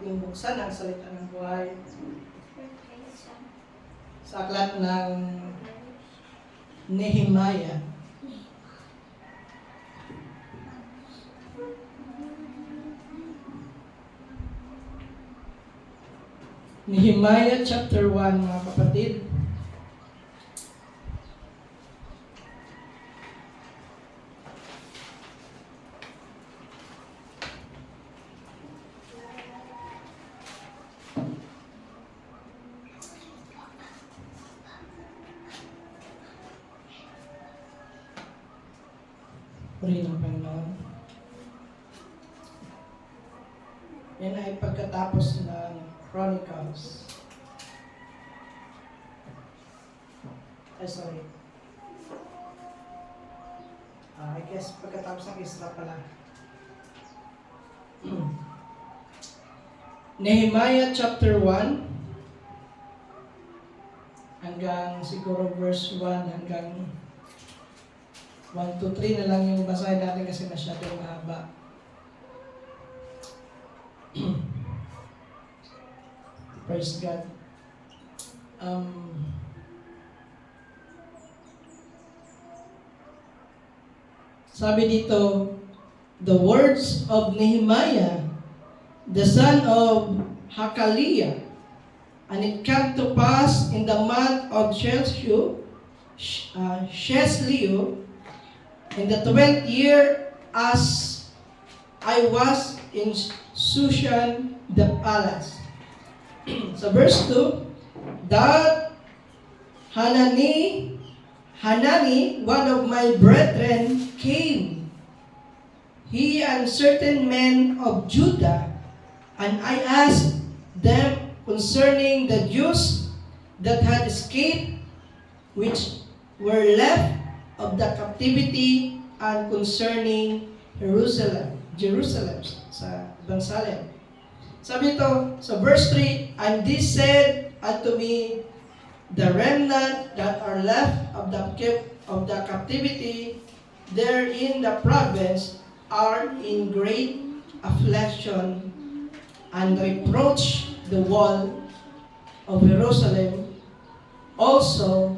ating buksan ang salita ng buhay sa aklat ng Nehemiah. Nehemiah chapter 1, mga kapatid. Purihin ang Panginoon. Yan ay pagkatapos ng Chronicles. I guess pagkatapos ng Isra pala. Nehemiah chapter 1 hanggang siguro verse 1 hanggang 1 to 3 na lang yung basahin natin kasi masyadong mahaba. Praise God. Sabi dito, the words of Nehemiah, the son of Hakaliah, and it came to pass in the month of Shesleu, in the 20th year, as I was in Shushan the palace. So verse 2, that Hanani, one of my brethren, came, he and certain men of Judah, and I asked them concerning the Jews that had escaped, which were left of the captivity, and concerning Jerusalem, sa Bansalem. Sabi ito, sa verse 3, and this said unto me, the remnant that are left of the captivity there in the province are in great affliction, and reproach the wall of Jerusalem also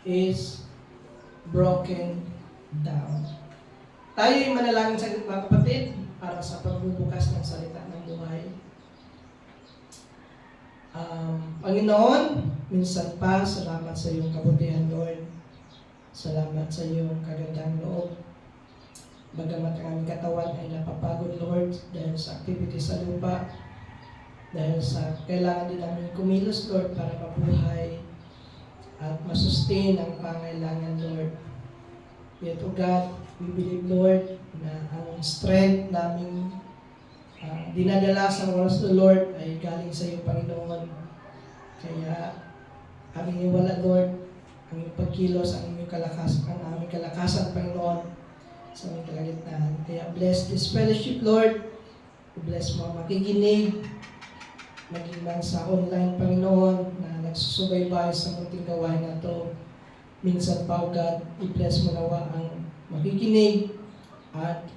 is broken down. Tayo'y manalangin sa mga kapatid para sa pagbubukas ng salita ng buhay. Panginoon, minsan pa, salamat sa iyong kabutihan, Lord. Salamat sa iyong kagandang loob. Bagamat ang aming katawan ay napapagod, Lord, dahil sa activity sa lupa, dahil sa kailangan din namin kumilos, Lord, para mabuhay at masustain ang pangailangan, Lord. Yet, O God, we believe, Lord, na ang strength namin dinadala sa oras ng Lord ay galing sa iyo, Panginoon. Kaya, aming iwala, Lord, ang iyong pagkilos, ang aming kalakasan, Panginoon, sa aming kalagitnaan. Kaya, bless this fellowship, Lord. Bless mga makikinig, maging man sa online, Panginoon, na nagsusubaybay sa munting gawain na ito. Minsan pa, O God, i-bless mo nawa ang makikinig at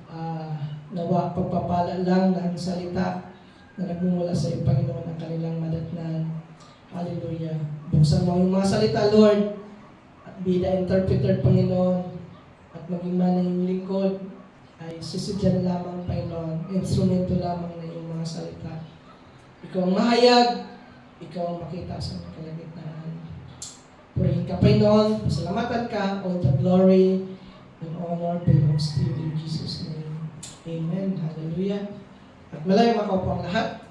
nawa pagpapala lang ng salita na nagmumula sa iyo, Panginoon, ang kanilang madatnan. Hallelujah. Buksan mo yung mga salita, Lord, at be the interpreter, Panginoon, at maging man ng lingkod ay sisidyan lamang, Panginoon, instrumento lamang na yung mga salita. Ikaw ang mahayag, ikaw ang makita sa mga kalagitnaan. Purihin ka, Panginoon, pasalamatan ka, all the glory and honor belongs to you in Jesus' name. Amen. Hallelujah. At malayo makaupo ang lahat.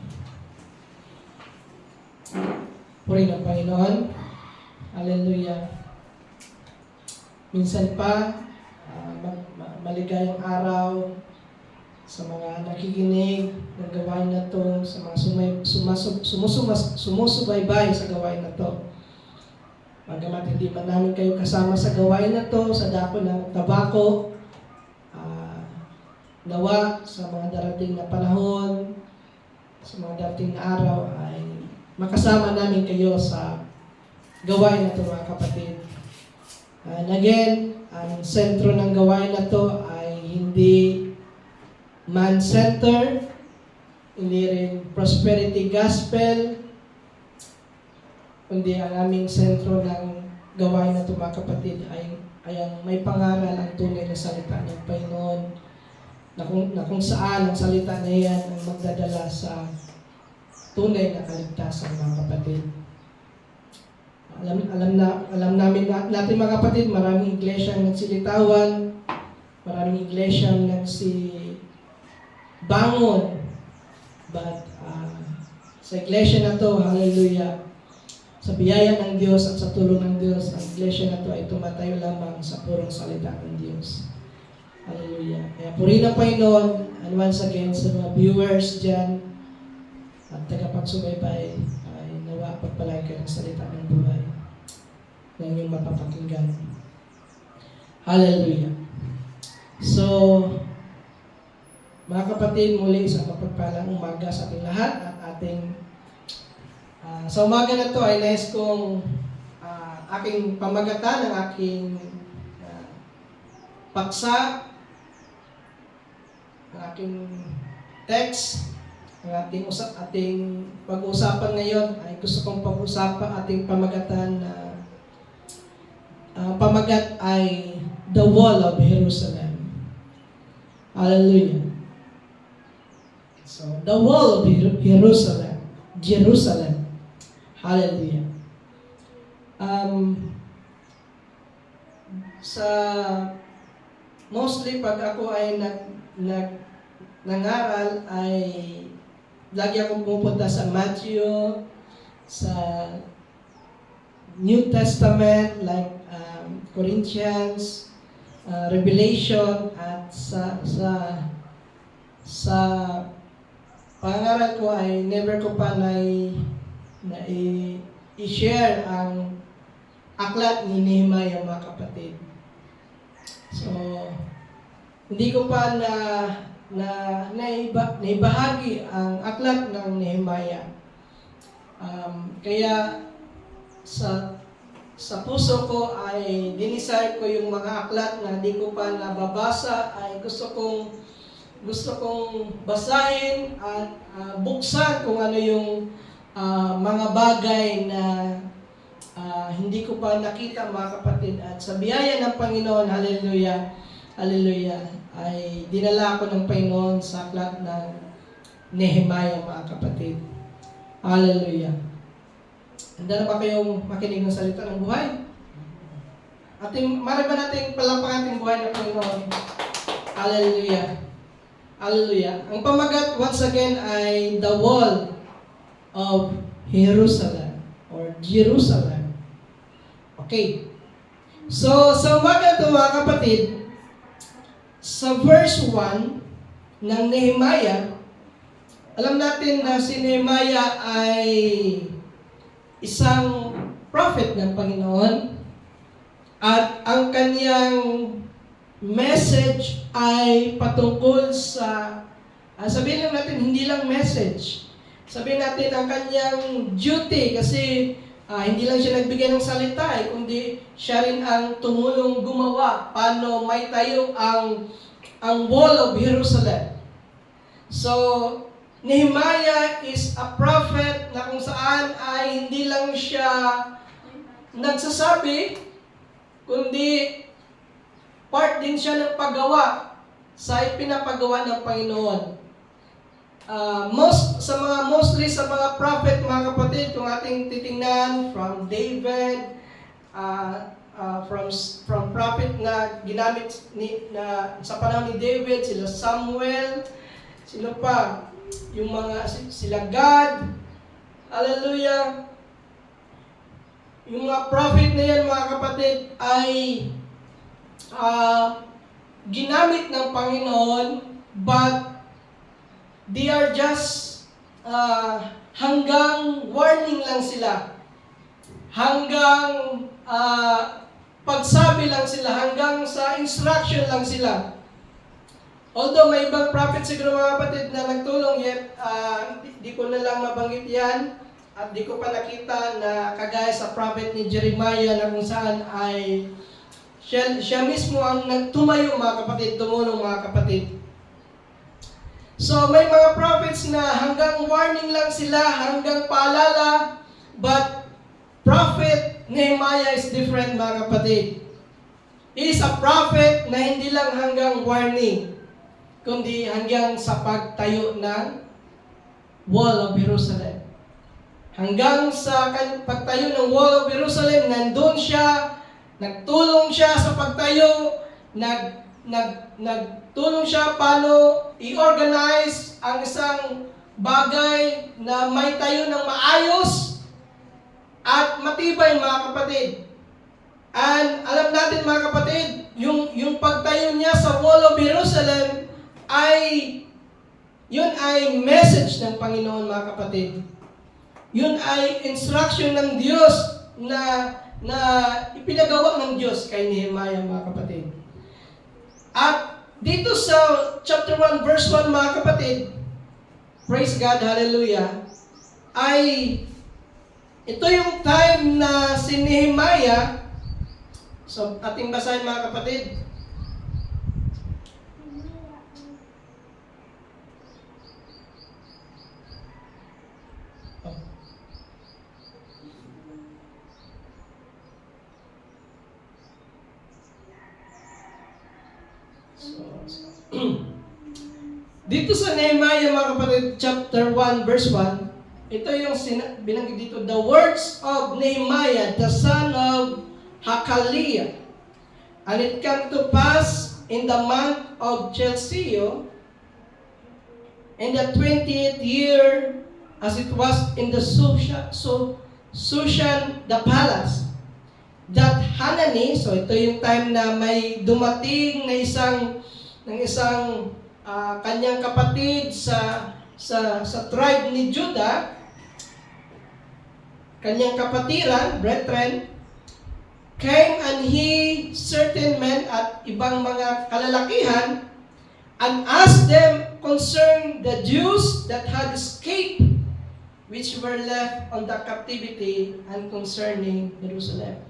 Purihin ang Panginoon. Hallelujah. Minsan pa, maligayang araw sa mga nakikinig ng gawain na to, sa mga sumusubaybay sa gawain na to. Bagamat hindi man namin kayo kasama sa gawain na to, sa dako ng tabako, nawa sa mga darating na panahon, sa mga darating na araw ay makasama namin kayo sa gawain na to, mga kapatid. And again, ang sentro ng gawain na to ay hindi man-centered, hindi rin prosperity gospel, kundi ang aming sentro ng gawain na ito mga kapatid ay ang may pangaral ang tunay na salita ng Panginoon na kung saan ang salita na yan ang magdadala sa tunay na kaligtasan mga kapatid. Alam namin natin mga kapatid, maraming iglesia ang nagsilitawan, maraming iglesia ang nagsibangon. But sa iglesia na to, hallelujah, sa biyaya ng Diyos at sa tulong ng Diyos, ang iglesia na to ay tumatayo lamang sa purong salita ng Diyos. Hallelujah. Kaya purihin ang Panginoon, and once again sa mga viewers dyan at tagapagsubaybay, ay nawa pagpalay kayo ng salita ng buhay na inyong mapapakinggan. Hallelujah. So, mga kapatid, muli sa mapagpalang umaga sa ating lahat at ating sa umaga na to ay nais kong aking pamagatan ng aking paksa, ang aking text, ang ating pag-uusapan ngayon ay gusto kong pag-usapan ating pamagatan na pamagat ay The Wall of Jerusalem. Hallelujah. So, the Wall of Jerusalem. Hallelujah. Mostly pag ako ay nangaral ay lagi akong pupunta sa Matthew, sa New Testament like Corinthians, Revelation, at sa pangaral ko ay never ko pa i-share ang aklat ni Nehemiah mga kapatid. So, hindi ko pa naibahagi ang aklat ng Nehemiah. Kaya sa puso ko ay dinisay ko yung mga aklat na hindi ko pa nababasa, ay gusto kong basahin at buksan kung ano yung mga bagay na hindi ko pa nakita mga kapatid. At sa biyaya ng Panginoon, hallelujah, hallelujah, ay dinala ako ng Panginoon sa aklat ng Nehemiah mga kapatid. Hallelujah. Handa na ba kayong makinig ng salita ng buhay? Mari ba nating palampakan ating buhay ng Panginoon? Hallelujah. Hallelujah. Ang pamagat once again ay The Wall of Jerusalem or Jerusalem. Okay. So, sa umaga ito mga kapatid, sa verse 1 ng Nehemiah, alam natin na si Nehemiah ay isang prophet ng Panginoon at ang kanyang message ay patungkol sa, sabihin lang natin, hindi lang message. Sabihin natin ang kanyang duty kasi hindi lang siya nagbigay ng salita, kundi siya rin ang tumulong gumawa paano may tayo ang Wall of Jerusalem. So, Nehemiah is a prophet na kung saan ay hindi lang siya nagsasabi, kundi part din siya ng paggawa sa ipinapagawa ng Panginoon. Mostly sa mga prophet, mga kapatid, kung ating titingnan from David, from prophet na ginamit sa panahon ni David, sila Samuel, sino pa? Yung sila God, hallelujah. Yung mga prophet na yan, mga kapatid, ay ginamit ng Panginoon, but they are just hanggang warning lang sila. Hanggang pagsabi lang sila, hanggang sa instruction lang sila. Although may ibang prophet siguro mga kapatid na nagtulong, yet di ko na lang mabanggit yan at di ko pa nakita na kagaya sa prophet ni Jeremiah na kung saan ay siya mismo ang nagtumayo mga kapatid, tumulong mga kapatid. So may mga prophets na hanggang warning lang sila, hanggang paalala, but Prophet Nehemiah is different, mga kapatid. He is a prophet na hindi lang hanggang warning, kundi hanggang sa pagtayo ng Wall of Jerusalem. Hanggang sa pagtayo ng Wall of Jerusalem, nandun siya, nagtulong siya sa pagtayo, nagtulong siya paano i-organize ang isang bagay na may tayo ng maayos at matibay, mga kapatid. And alam natin, mga kapatid, yung pagtayo niya sa Wall of Jerusalem yun ay message ng Panginoon, mga kapatid. Yun ay instruction ng Diyos na ipinagawa ng Diyos kay Nehemiah, mga kapatid. At dito sa chapter 1, verse 1, mga kapatid, praise God, hallelujah, ay ito yung time na si Nehemiah, so ating basahin, mga kapatid. Dito sa Nehemiah, mga kapatid, chapter 1, verse 1, ito yung binanggit dito, the words of Nehemiah, the son of Hakaliah. And it came to pass in the month of Chelseio, in the 20th year, as it was in the Shushan, the palace, that Hanani, so ito yung time na may dumating na isang kanyang kapatid sa tribe ni Judah, kanyang kapatiran, brethren, came and he certain men at ibang mga kalalakihan and asked them concern the Jews that had escaped, which were left on the captivity, and concerning Jerusalem.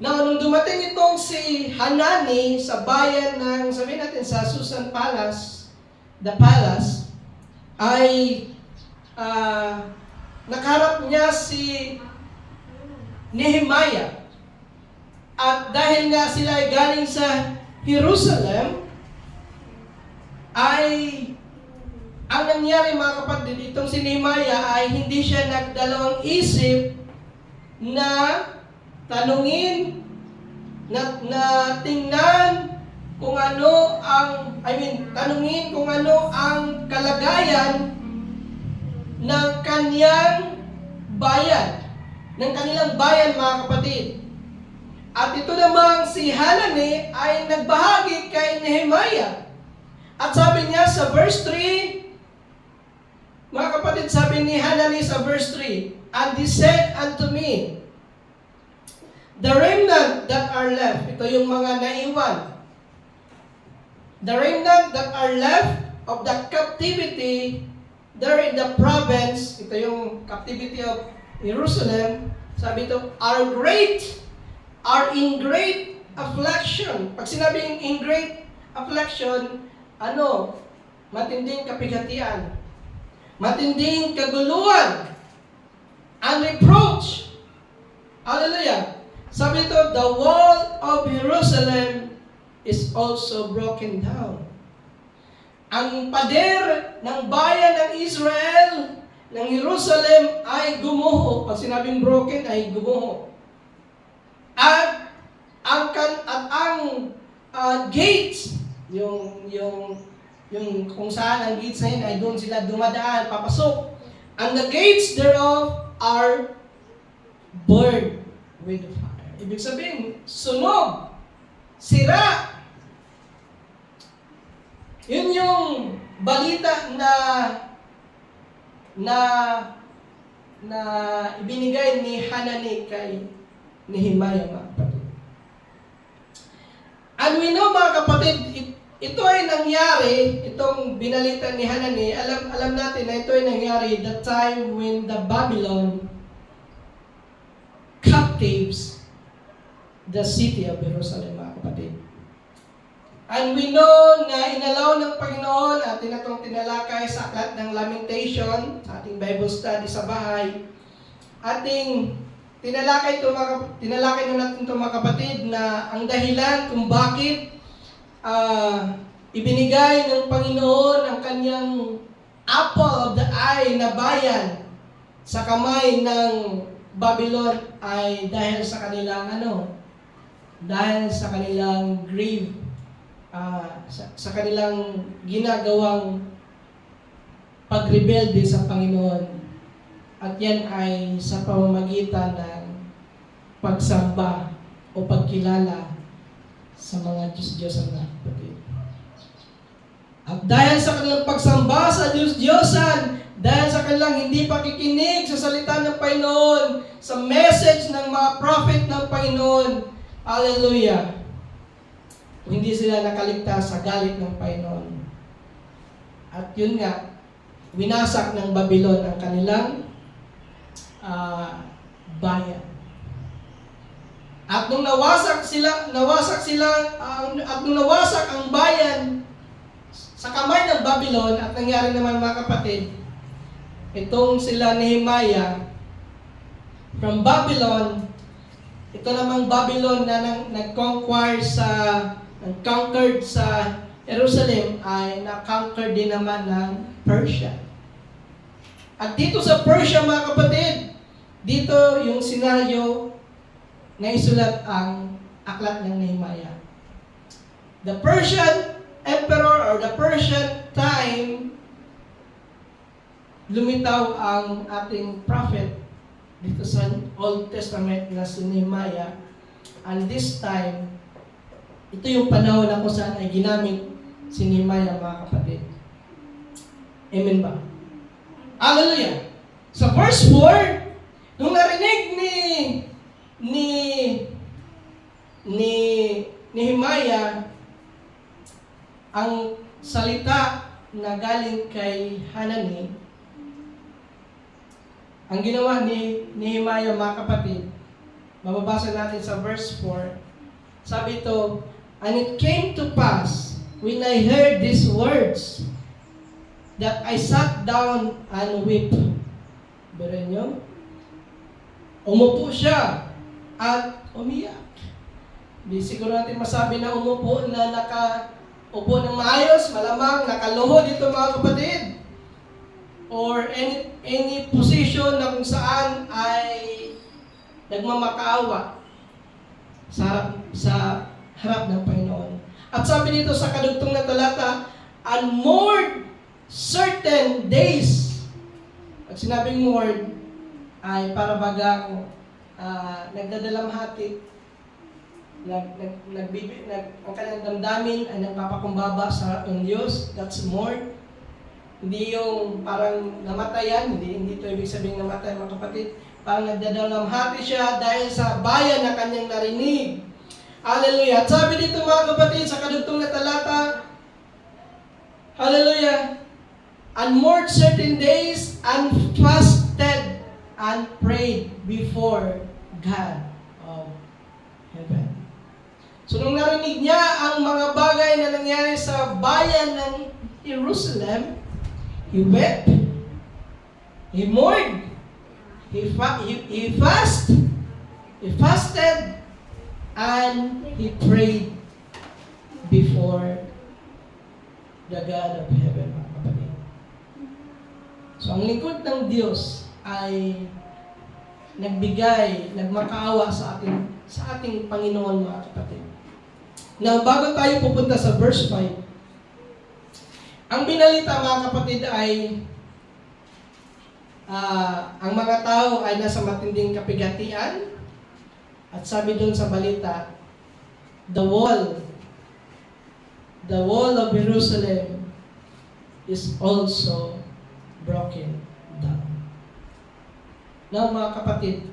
Now, nung dumating itong si Hanani sa bayan ng, sabihin natin, sa Susan Palace, the palace, ay nakaharap niya si Nehemiah. At dahil nga sila ay galing sa Jerusalem, ay ang nangyari, mga kapatid, itong si Nehemiah ay hindi siya nagdalawang isip na tanungin, na tingnan kung ano tanungin kung ano ang kalagayan ng kanyang bayan, ng kanilang bayan, mga kapatid. At ito namang si Hanani ay nagbahagi kay Nehemiah. At sabi niya sa verse 3, mga kapatid, sabi ni Hanani sa verse 3, and he said unto me, the remnant that are left, ito yung mga naiwan, the remnant that are left of the captivity there in the province, ito yung captivity of Jerusalem, sabi ito, are in great affliction. Pag sinabing in great affliction, matinding kapighatian, matinding kaguluhan, and reproach. Hallelujah. Sabi ito, the wall of Jerusalem is also broken down. Ang pader ng bayan ng Israel, ng Jerusalem, ay gumuho. Pag sinabing broken, ay gumuho. At ang gates, yung kung saan ang gates na yun, ay doon sila dumadaan, papasok. And the gates thereof are burned with fire. Ibig sabihin, sunog, sira. Yun yung balita na ibinigay ni Hanani kay Nehemiah, mga kapatid. And we know, mga kapatid, ito ay nangyari, itong binalita ni Hanani, alam natin na ito ay nangyari the time when the Babylon captives the city of Jerusalem, mga kapatid. And we know na inalaw ng Panginoon at itong tinalakay sa aklat ng Lamentation, sa ating Bible study sa bahay. Ating tinalakay na natin ito mga kapatid na ang dahilan kung bakit ibinigay ng Panginoon ang kanyang apple of the eye na bayan sa kamay ng Babylon ay dahil sa kanilang dahil sa kanilang grave, sa kanilang ginagawang pagrebelde sa Panginoon. At yan ay sa pamamagitan ng pagsamba o pagkilala sa mga Diyos-Diyosan na kapatid. At dahil sa kanilang pagsamba sa Diyos-Diyosan, dahil sa kanilang hindi pakikinig sa salita ng Panginoon, sa message ng mga prophet ng Panginoon, hallelujah, hindi sila nakaligtas sa galit ng Panginoon. At yun nga, winasak ng Babylon ang kanilang bayan. At nung nawasak ang bayan sa kamay ng Babylon, at nangyari naman mga kapatid, itong sila Nehemiah from Babylon, ito namang Babylon na nag-conquered sa Jerusalem ay na-conquer din naman ng Persia. At dito sa Persia mga kapatid, dito yung senaryo na isulat ang aklat ng Nehemiah. The Persian emperor or the Persian time, lumitaw ang ating prophet dito sa Old Testament na si Nehemiah. And this time, ito yung panahon na kung saan ay ginamit si Nehemiah mga kapatid. Amen ba? Hallelujah! Sa verse 4, nung narinig ni Nehemiah ang salita na galing kay Hanani, ang ginawa ni Nehemiah mga kapatid, mababasa natin sa verse 4, sabi ito, "And it came to pass, when I heard these words, that I sat down and wept." Beren nyo? Umupo siya at umiyak. Di siguro natin masabi na umupo na nakaupo ng maayos, malamang nakaluhod dito mga kapatid. Or any position na kung saan ay nagmamakaawa sa harap ng Panginoon. At sabi dito sa kadugtong na talata, "And more certain days." Pag sinabing more, ay para bagang nagdadalamhati, ang kanyang damdamin ay nagpapakumbaba sa harap ng Diyos. That's more. Hindi yung parang namatayan, hindi ito ibig sabihin namatay mga kapatid. Parang nagdadalamhati siya dahil sa bayan na kanyang narinig. Hallelujah. At sabi dito mga kapatid sa kadugtong na talata, hallelujah, "And more certain days, and fasted and prayed before God of heaven." So nung narinig niya ang mga bagay na nangyari sa bayan ng Jerusalem, he wept, he mourned, he fasted, and he prayed before the God of heaven, mga kapatid. So ang lingkod ng Diyos ay nagmakaawa sa ating Panginoon mga kapatid. Now, bago tayo pupunta sa verse 5, ang binalita mga kapatid ay ang mga tao ay nasa matinding kapigatian, at sabi doon sa balita, the wall of Jerusalem is also broken down. Now mga kapatid,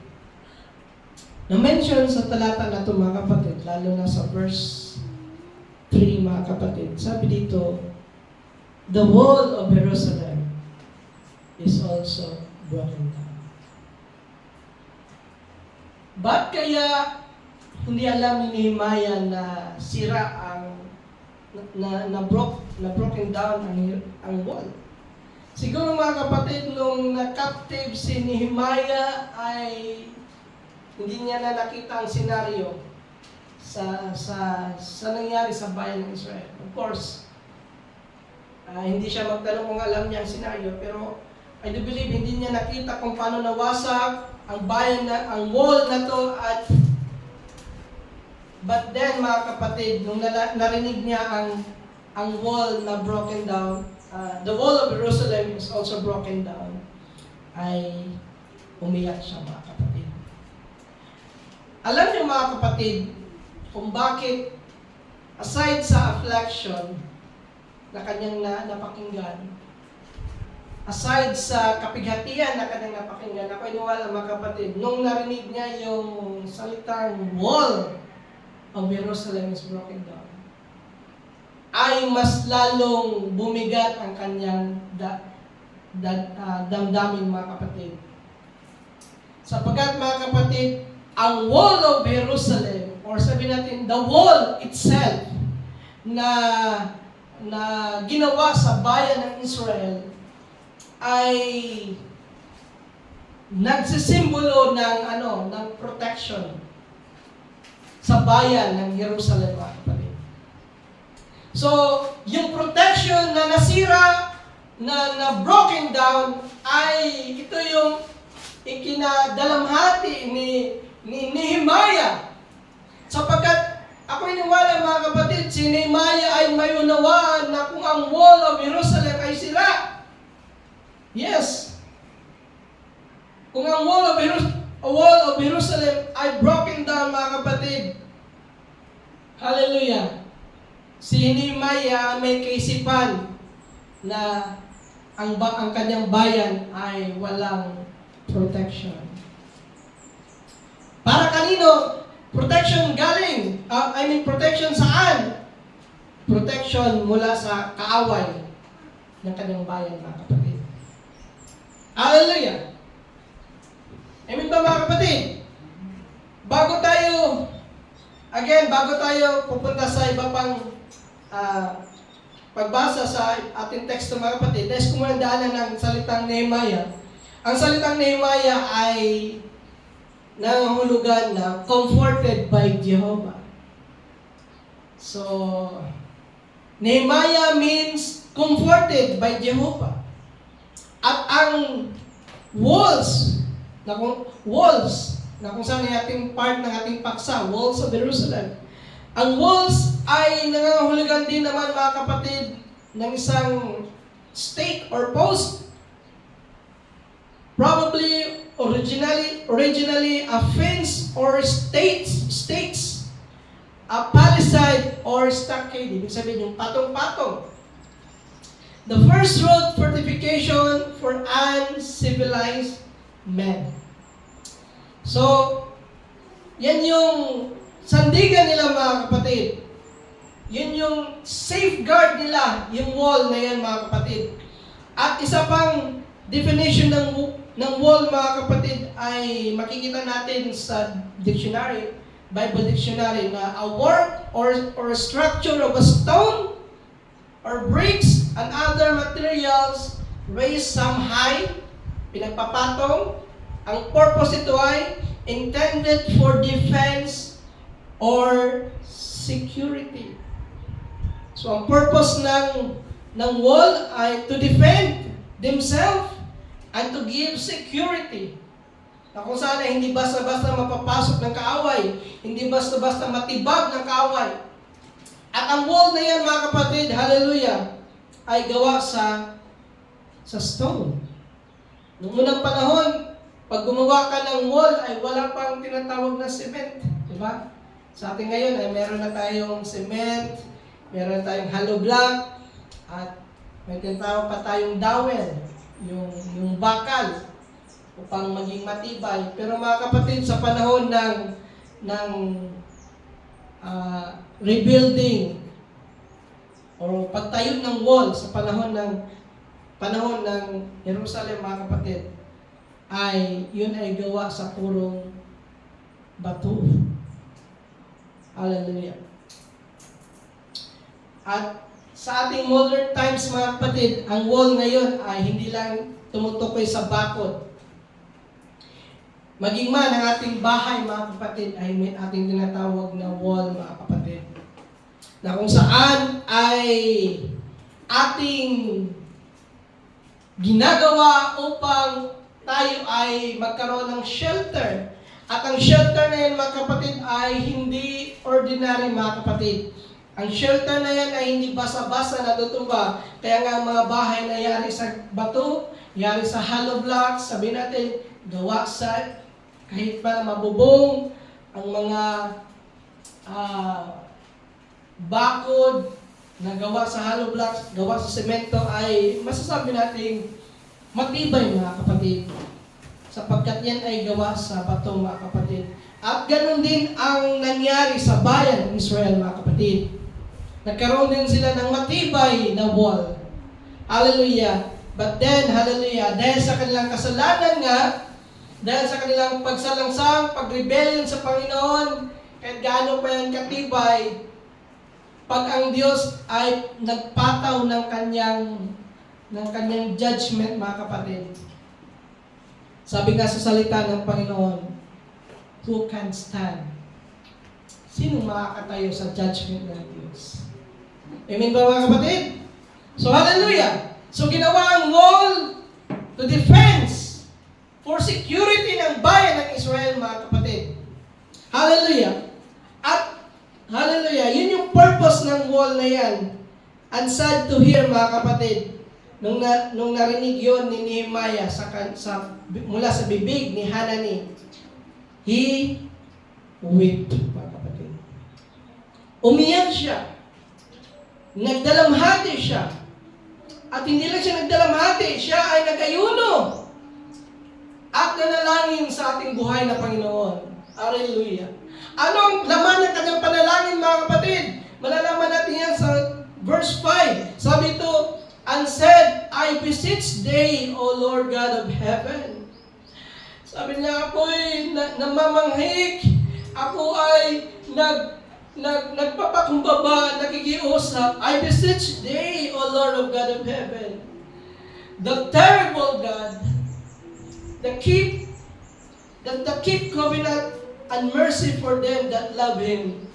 na-mention sa talata na ito mga kapatid, lalo na sa verse 3 mga kapatid, sabi dito, the wall of Jerusalem is also broken down. Ba't kaya hindi alam ni Nehemiah na sira ang na broken down ang wall. Siguro mga kapatid, nung na-captive si Nehemiah ay hindi niya na nakita ang senaryo sa nangyari sa bayan ng Israel. Of course, hindi siya magtanong kung alam niya ang senaryo, pero I do believe hindi niya nakita kung paano nawasag ang bayan ang wall na to but then mga kapatid, nung narinig niya ang wall na broken down, the wall of Jerusalem is also broken down, ay umiyak siya mga kapatid. Alam niyo mga kapatid, kung bakit aside sa affliction na kanyang napakinggan, aside sa kapighatian na kanyang napakinggan, ako iniwala mga kapatid, nung narinig niya yung salitang wall of Jerusalem is broken down, ay mas lalong bumigat ang kanyang damdamin mga kapatid. Sapagkat mga kapatid, ang wall of Jerusalem, or sabihin natin, the wall itself na ginawa sa bayan ng Israel ay nagsisimbolo ng protection sa bayan ng Jerusalem mga kapatid. So, yung protection na nasira, na broken down, ay ito yung ikinadalamhati ni Nehemiah. Sapagkat ako iniwala mga kapatid, si Nehemiah ay may unawaan na kung ang wall of Jerusalem ay sira. Yes. Kung ang wall of Jerusalem ay broken down mga kapatid, hallelujah, si Nehemiah may kaisipan na ang kanyang bayan ay walang protection. Para kanino? Protection galing. Protection saan? Protection mula sa kaaway ng kanyang bayan mga kapatid. Hallelujah! Amen ba mga kapatid? Bago tayo pupunta sa iba pang pagbasa sa ating teksto mga kapatid, nais ko muna daanan ng salitang Nehemiah. Ang salitang Nehemiah ay nangangahulugan na comforted by Jehovah. So, Nehemiah means comforted by Jehovah. At ang walls na kung saan yung ating part ng ating paksa, walls of Jerusalem. Ang walls ay nangangahulugan din naman mga kapatid ng isang stake or post. Probably originally a fence or stakes, a palisade or stockade. Ibig sabihin yung patong-patong. The first road fortification for uncivilized men. So, yan yung sandigan nila mga kapatid. Yun yung safeguard nila, yung wall na yan mga kapatid. At isa pang definition ng wall mga kapatid ay makikita natin sa dictionary, Bible dictionary, na a work or structure of a stone or bricks and other materials raised some high, pinagpapatong. Ang purpose ito ay intended for defense or security. So ang purpose ng wall ay to defend themselves and to give security. Na kung saan ay hindi basta-basta mapapasok ng kaaway, hindi basta-basta matibag ng kaaway. At ang wall na yan mga kapatid, hallelujah, ay gawa sa stone. Noong unang panahon, pag gumawa ka ng wall ay wala pang tinatawag na cement, di ba? Sa atin ngayon ay meron na tayong cement, meron tayong hollow block, at may tinatawag pa tayong dowel, yung bakal, upang maging matibay. Pero mga kapatid, sa panahon ng rebuilding o pagtayo ng wall sa panahon ng Jerusalem mga kapatid, yun ay gawa sa purong bato. Hallelujah. At sa ating modern times mga kapatid, ang wall ngayon ay hindi lang tumutukoy sa bakod. Maging man ang ating bahay mga kapatid ay may ating tinatawag na wall mga kapatid. Na kung saan ay ating ginagawa upang tayo ay magkaroon ng shelter. At ang shelter na yan mga kapatid ay hindi ordinary mga kapatid. Ang shelter na yan ay hindi basa-basa na tutumba. Kaya nga ang mga bahay na yari sa bato, yari sa hollow blocks, sabi natin, gawa sa kahit pa mabubong, ang mga bakod na gawa sa hollow blocks, gawa sa semento ay masasabi natin matibay mga kapatid. Sapagkat yan ay gawa sa bato mga kapatid. At ganun din ang nangyari sa bayan ng Israel mga kapatid. Nagkaroon din sila ng matibay na wall. Hallelujah. But then, hallelujah, dahil sa kanilang kasalanan nga, dahil sa kanilang pagsalangsang, pagrebellion sa Panginoon, kahit gaano pa yan katibay, pag ang Diyos ay nagpataw ng kanyang judgment, mga kapatid. Sabi nga sa salita ng Panginoon, who can stand? Sino makakatayo sa judgment ng Diyos? Amen ba mga kapatid? So hallelujah! So ginawa ang wall to defense for security ng bayan ng Israel mga kapatid. Hallelujah! At hallelujah, yun yung purpose ng wall na yan. And sad to hear mga kapatid, nung narinig yun ni Nehemiah mula sa bibig ni Hanani, he wept mga kapatid. Umiyak siya. Nagdalamhati siya. At hindi lang siya nagdalamhati, siya ay nag-ayuno. At nanalangin sa ating buhay na Panginoon. Hallelujah. Anong laman ng kanyang panalangin mga kapatid? Malalaman natin yan sa verse 5. Sabi ito, and said, I beseech thee, O Lord God of heaven. Sabi niya, ako'y namamanghik. Ako ay nagpapakumbaba, nakikiusap. I beseech thee, O Lord of God of heaven, the terrible God, that keep covenant and mercy for them that love Him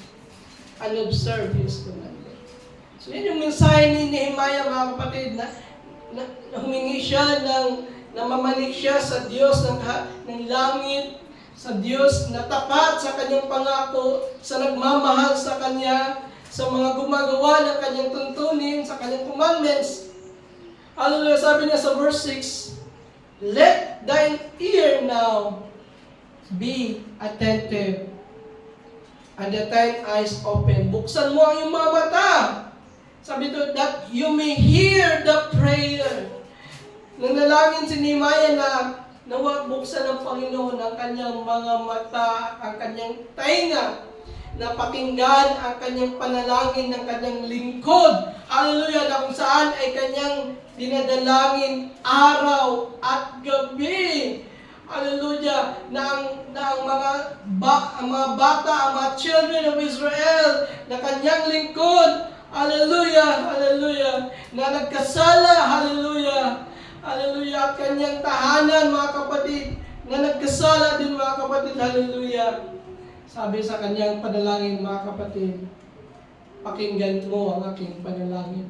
and observe His commandment. So yun yung mensahe ni Nehemiah mga kapatid, na humingi siya namamanik siya sa Diyos ng langit, sa Diyos na tapat sa kanyang pangako, sa nagmamahal sa Kanya, sa mga gumagawa ng Kanyang tuntunin, sa Kanyang commandments. Hallelujah, sabi niya sa verse 6, let thine ear now be attentive, and the thine eyes open. Buksan mo ang iyong mga mata. Sabi ito, that you may hear the prayer. Nanalangin si Nehemiah na nawa buksan ng Panginoon ang kanyang mga mata, ang kanyang tainga, na pakinggan ang kanyang panalangin ng kanyang lingkod. Hallelujah, na kung saan ay kanyang dinadalangin araw at gabi. Hallelujah, na ang mga bata, ang mga children of Israel, na kanyang lingkod, hallelujah, hallelujah, na nagkasala, hallelujah, hallelujah, at kanyang tahanan, mga kapatid, na nagkasala din, mga kapatid, hallelujah. Sabi sa kanyang panalangin, mga kapatid, pakinggan mo ang aking panalangin.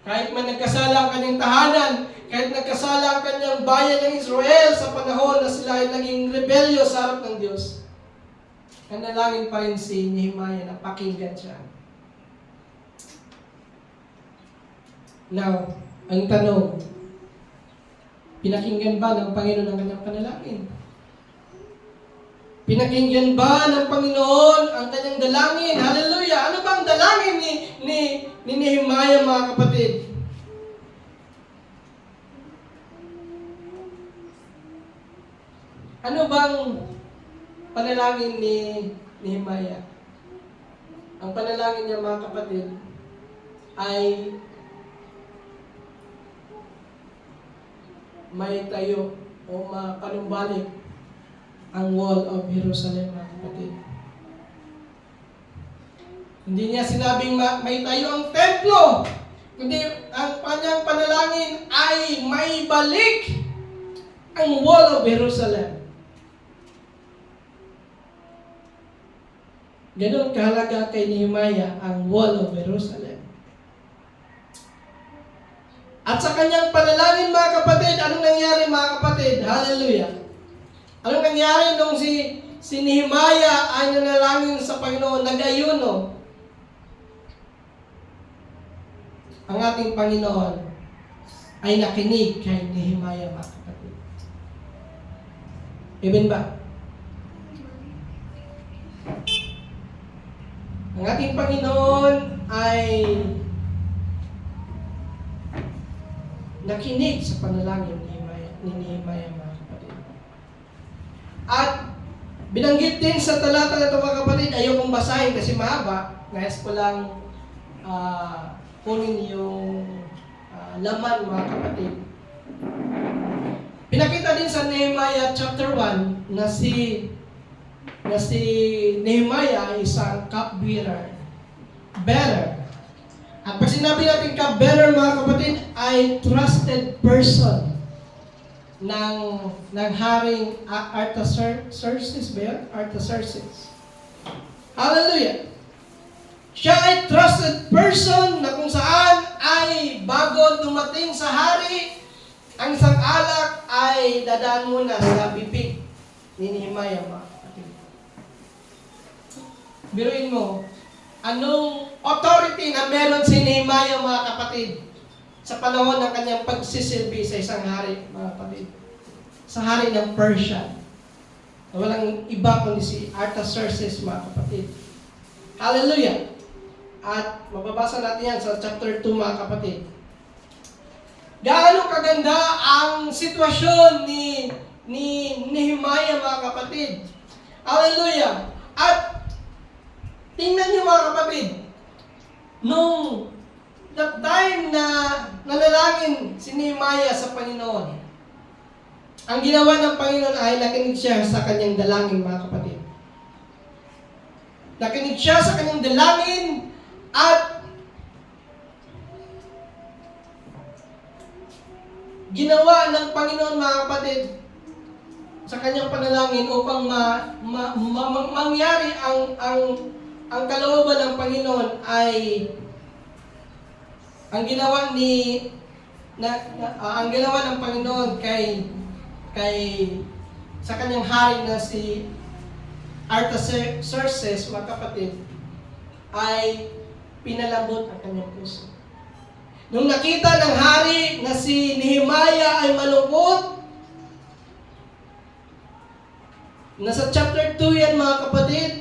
Kahit man nagkasala ang kanyang tahanan, kahit nagkasala ang kanyang bayan ng Israel sa panahon na sila ay naging rebelyo sa harap ng Diyos, nanalangin pa rin si Nehemiah na pakinggan siya. Now, ang tanong, pinakinggan ba ng Panginoon ang kanyang panalangin? Pinakinggan ba ng Panginoon ang kanyang dalangin? Hallelujah! Ano bang dalangin ni Nehemiah, mga kapatid? Ano bang panalangin ni Nehemiah? Ang panalangin niya, mga kapatid, ay may tayo o mapanumbalik ang wall of Jerusalem, mga kapatid. Hindi niya sinabing may tayo ang templo, kundi ang kanyang panalangin ay may balik ang wall of Jerusalem. Ganon kahalaga kay Nehemiah ang wall of Jerusalem. At sa kanyang panalangin, mga kapatid, anong nangyari, mga kapatid? Hallelujah! Anong nangyari nung si Nehemiah ay nanalangin sa Panginoon, nag-ayuno? Ang ating Panginoon ay nakinig kay Nehemiah, mga kapatid. Amen ba? Ang ating Panginoon ay nakinig sa panalangin ni Nehemiah, mga kapatid. At binanggit din sa talata na ito, mga kapatid, ayaw kong basahin kasi mahaba. Nais ko lang kunin yung laman, mga kapatid. Pinakita din sa Nehemiah chapter 1 na si Nehemiah ay isang cupbearer. At pag sinabi natin cupbearer, mga kapatid, ay trusted person ng Haring Artaxerxes ba yun? Artaxerxes. Hallelujah! Siya ay trusted person na kung saan ay bago dumating sa hari, ang isang alak ay dadaan muna sa bibig ni Nehemiah, mga kapatid. Biruin mo, anong authority na meron si Nehemiah, mga kapatid, sa panahon ng kanyang pagsisilbi sa isang hari, mga kapatid? Sa hari ng Persia. Walang iba kundi si Artaxerxes, mga kapatid. Hallelujah! At mababasa natin yan sa chapter 2, mga kapatid. Gaano kaganda ang sitwasyon ni Nehemiah, mga kapatid. Hallelujah! At tingnan niyo, mga kapatid, nung that time na nanalangin si Nehemiah sa Panginoon, ang ginawa ng Panginoon ay nakinig siya sa kanyang dalangin, mga kapatid. Nakinig siya sa kanyang dalangin at ginawa ng Panginoon, mga kapatid, sa kanyang panalangin upang mangyari ang kalooban ng Panginoon ay ang ginawa ng Panginoon kay sa kanyang hari na si Artaxerxes, mga kapatid, ay pinalambot ang kanyang puso. Nung nakita ng hari na si Nehemiah ay malungkot, nasa chapter 2 yan, mga kapatid,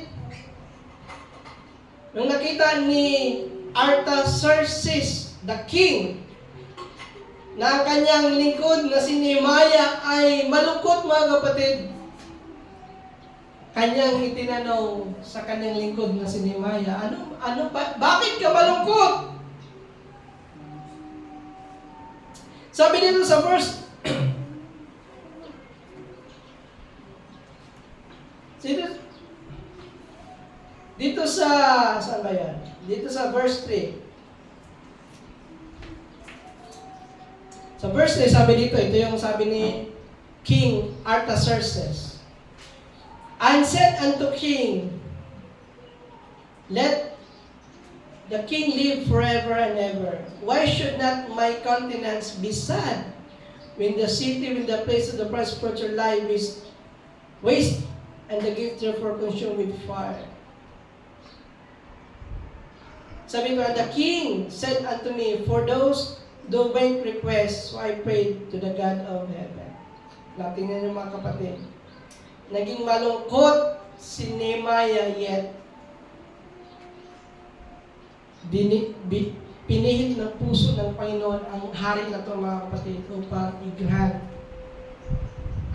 nung nakita ni Artaxerxes, the king, na ang kanyang lingkod na si Nehemiah ay malungkot, mga kapatid, kanyang itinanong sa kanyang lingkod na si Nehemiah, bakit ka malungkot? Sabi dito sa verse dito sa saan ba yan? Dito sa verse 3. Sa verse 3, sabi dito, ito yung sabi ni King Artaxerxes. And said unto king, let the king live forever and ever. Why should not my countenance be sad when the city, when the place of the prosperity lie waste, and the gift therefore consumed with fire? Sabi ko, the king said unto me, for those do make requests, so I prayed to the God of heaven. Tingnan niyo, mga kapatid. Naging malungkot si Nehemiah, yet pinihit ng puso ng Panginoon ang hari na ito, mga kapatid, upang i-grant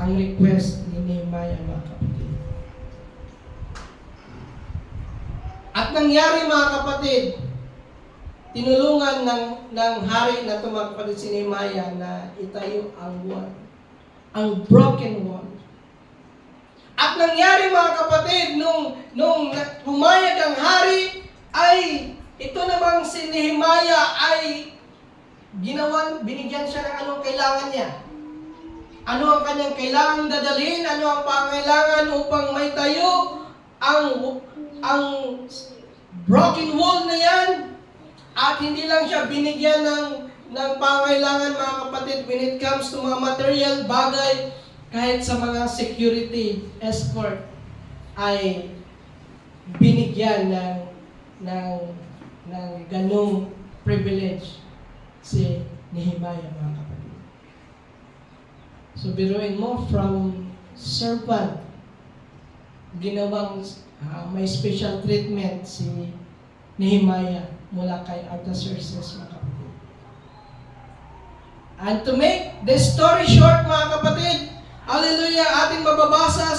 ang request ni Nehemiah, mga kapatid. At nangyari, mga kapatid, tinulungan ng hari na ito, mga kapatid, si Nehemiah na itayo ang wall, ang broken wall. At nangyari, mga kapatid, nung humayag ang hari ay ito namang si Nehemiah ay binigyan siya ng anong kailangan niya. Ano ang kanyang kailangang dadalhin? Ano ang pangailangan upang may tayo ang broken wall na yan? At hindi lang siya binigyan ng pangailangan, mga kapatid, when it comes to mga material bagay, kahit sa mga security escort ay binigyan ng ganung privilege si Nehemiah, mga kapatid. So biruin mo, from servant, ginawang may special treatment si Nehemiah mula kay Artaxerxes, mga kapatid. And to make the story short, mga kapatid, hallelujah, ating mababasa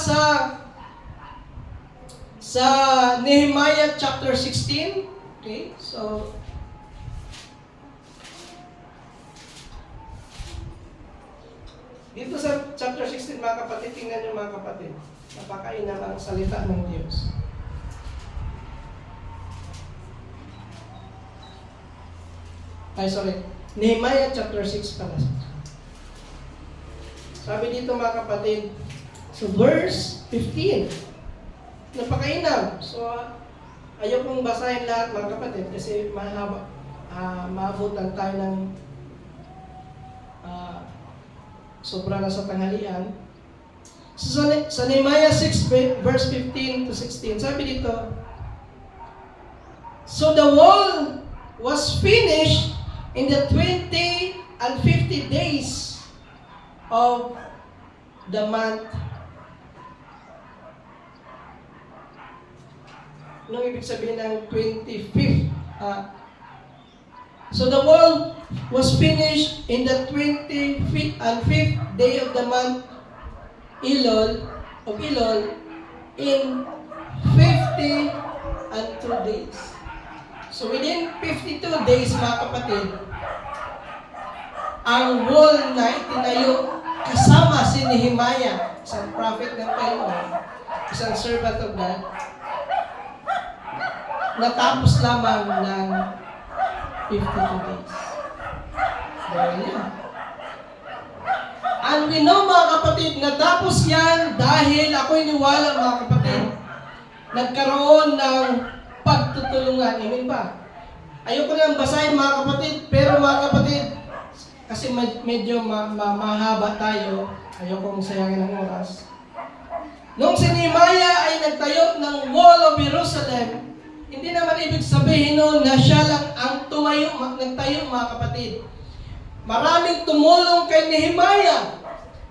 sa Nehemiah chapter 16. Okay, so dito sa chapter 16, mga kapatid, tingnan nyo, mga kapatid. Napakainam ang salita ng Diyos. Nehemiah chapter 6 pala. Sabi dito, mga kapatid, so verse 15. Napakainam. So, ayaw kong basahin lahat, mga kapatid, kasi mahaba. Maabutan tayo ng sobra na sa tanghalian. So, sa Nehemiah 6 verse 15 to 16, sabi dito, so the wall was finished in the 20 and 50 days of the month. Anong ibig sabihin ng 25th? So the wall was finished in the 25th and 5th day of the month Elul in 50 and 2 days. So within 52 days, mga kapatid, ang wall na itinayo kasama si Nehemiah, isang prophet ng Panginoon, isang servant of God, natapos lamang ng 52 days. There yan. And we know, mga kapatid, natapos yan dahil ako'y niwala, mga kapatid, nagkaroon ng pagtutulungan. Amen ba? Ayoko nang basahin, mga kapatid, pero mga kapatid, kasi medyo mahaba tayo, ayoko mong sayangin ang oras. Nung si Nehemiah ay nagtayo ng Wall of Jerusalem, hindi naman ibig sabihin noon na siya lang ang nagtayo, mga kapatid. Maraming tumulong kay Nehemiah.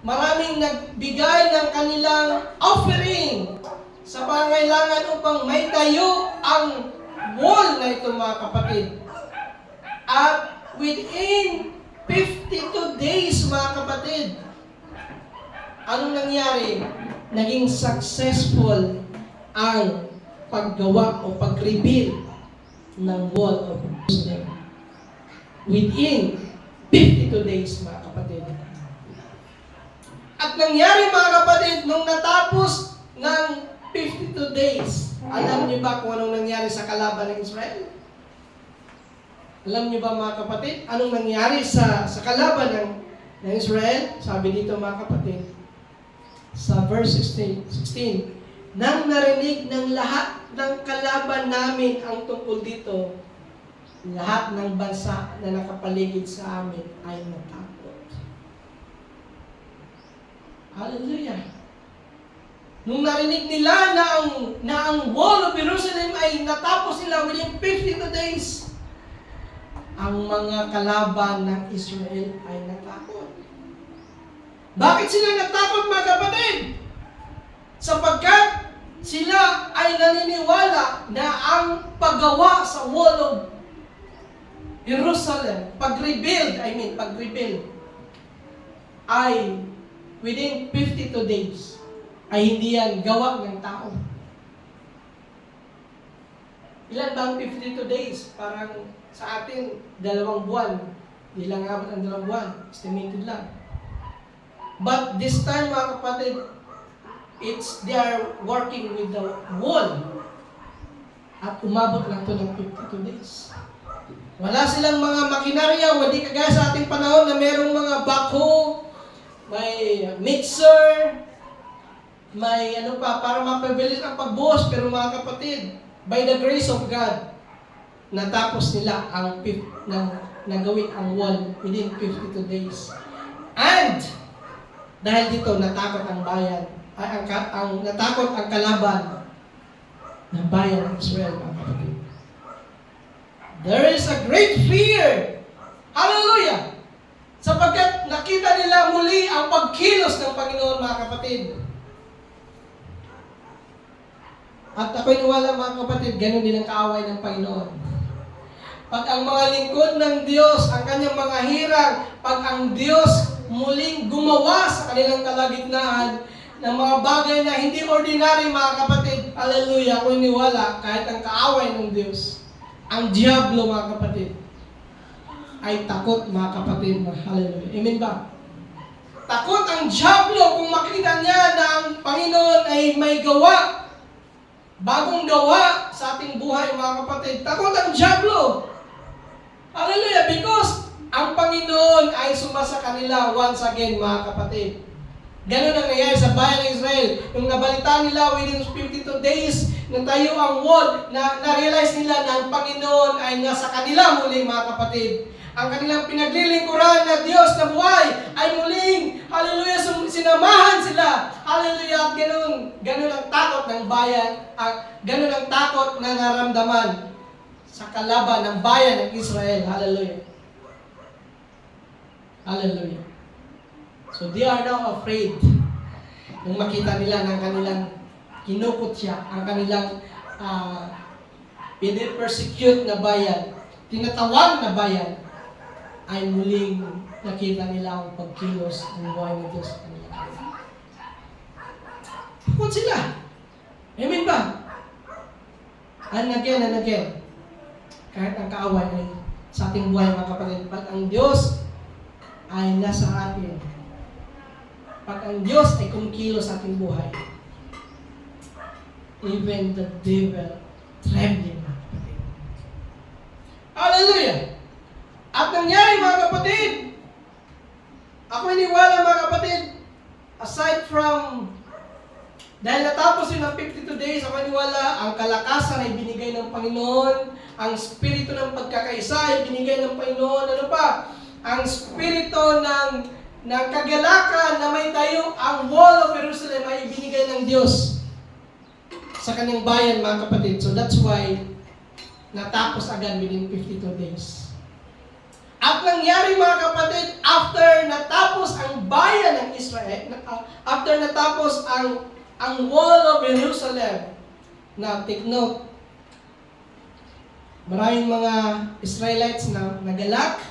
Maraming nagbigay ng kanilang offering sa pangailangan upang may tayo ang wall na ito, mga kapatid. At within 52 days, mga kapatid, anong nangyari? Naging successful ang paggawa o pag-rebuild ng wall of Jerusalem. Within 52 days, mga kapatid. At nangyari, mga kapatid, nung natapos ng 52 days, alam niyo ba kung anong nangyari sa kalaban ng Israel? Alam niyo ba, mga kapatid, anong nangyari sa kalaban ng Israel? Sabi dito, mga kapatid, sa verse 16, nang narinig ng lahat ng kalaban namin ang tungkol dito, lahat ng bansa na nakapaligid sa amin ay natakot. Hallelujah! Nung narinig nila na ang wall of Jerusalem ay natapos nila within 52 days, ang mga kalaban ng Israel ay natakot. Bakit sila natakot, mga kapatid? Sapagkat sila ay naniniwala na ang paggawa sa wall of Jerusalem, pag-rebuild ay within 52 days ay hindi yan gawa ng tao. Ilan ba ang 52 days? Parang sa atin, 2 buwan. Hindi lang abot ang 2 buwan. Estimated lang. But this time, mga kapatid, they are working with the wall. At umabot lang to ng 52 days. Wala silang mga makinarya, hindi kagaya sa ating panahon na merong mga backhoe, may mixer, may ano pa, para mapabilis ang pagbuhos. Pero mga kapatid, by the grace of God, natapos nila ang nagawin ang wall within 52 days. And, dahil dito, natakot ang bayan, natakot ang kalaban ng bayan ng Israel, mga kapatid. There is a great fear. Hallelujah! Sapagkat nakita nila muli ang pagkilos ng Panginoon, mga kapatid. At ako'y niwala, mga kapatid, ganun din ang kaaway ng Panginoon. Pag ang mga lingkod ng Diyos, ang kanyang mga hirang, pag ang Diyos muling gumawa sa kanilang kalagitnaan ng mga bagay na hindi ordinary, mga kapatid, hallelujah, ako'y niwala, kahit ang kaaway ng Diyos, ang Diablo, mga kapatid, ay takot, mga kapatid, hallelujah. Amen ba? Takot ang Diablo kung makita niya na ang Panginoon ay may gawa, bagong gawa sa ating buhay, mga kapatid. Takot ang Diablo. Hallelujah, because ang Panginoon ay sumasa kanila once again, mga kapatid. Ganun ang nangyayari sa bayan ng Israel. Nung nabalita nila within 52 days na tayo ang wall, na-realize nila na ang Panginoon ay nasa kanila muli, mga kapatid. Ang kanilang pinaglilingkuran na Diyos na buhay ay muling, hallelujah, sinamahan sila. Hallelujah, at ganun ang takot ng bayan, ganun ang takot na naramdaman sa kalaban ng bayan ng Israel. Hallelujah. Hallelujah. So they are now afraid nung makita nila ng kanilang kinukot siya, ang kanilang pinipersecute na bayan, tinatawag na bayan, ay muling nakita nila ang pagkilos ng buhay ng Diyos sa kanila. Takot sila. Amen ba? And again, kahit ang kaaway ay sa ating buhay, mga kapatid, pag ang Diyos ay nasa atin, pag ang Diyos ay kumikilos sa ating buhay, even the devil trembling, mga kapatid. Hallelujah! At nangyari, mga kapatid, ako iniwala, mga kapatid, aside from, dahil natapos yun ng 52 days, ako iniwala, ang kalakasan ay binigay ng Panginoon, ang spirito ng pagkakaisa ay binigay ng Panginoon, ano pa? Ang spirito ng kagalakan na may tayo, ang wall of Jerusalem ay ibinigay ng Diyos sa kanyang bayan, mga kapatid. So that's why natapos agad within 52 days. At nangyari, mga kapatid, after natapos ang bayan ng Israel, after natapos ang wall of Jerusalem, na take note, maraming mga Israelites na nagalak,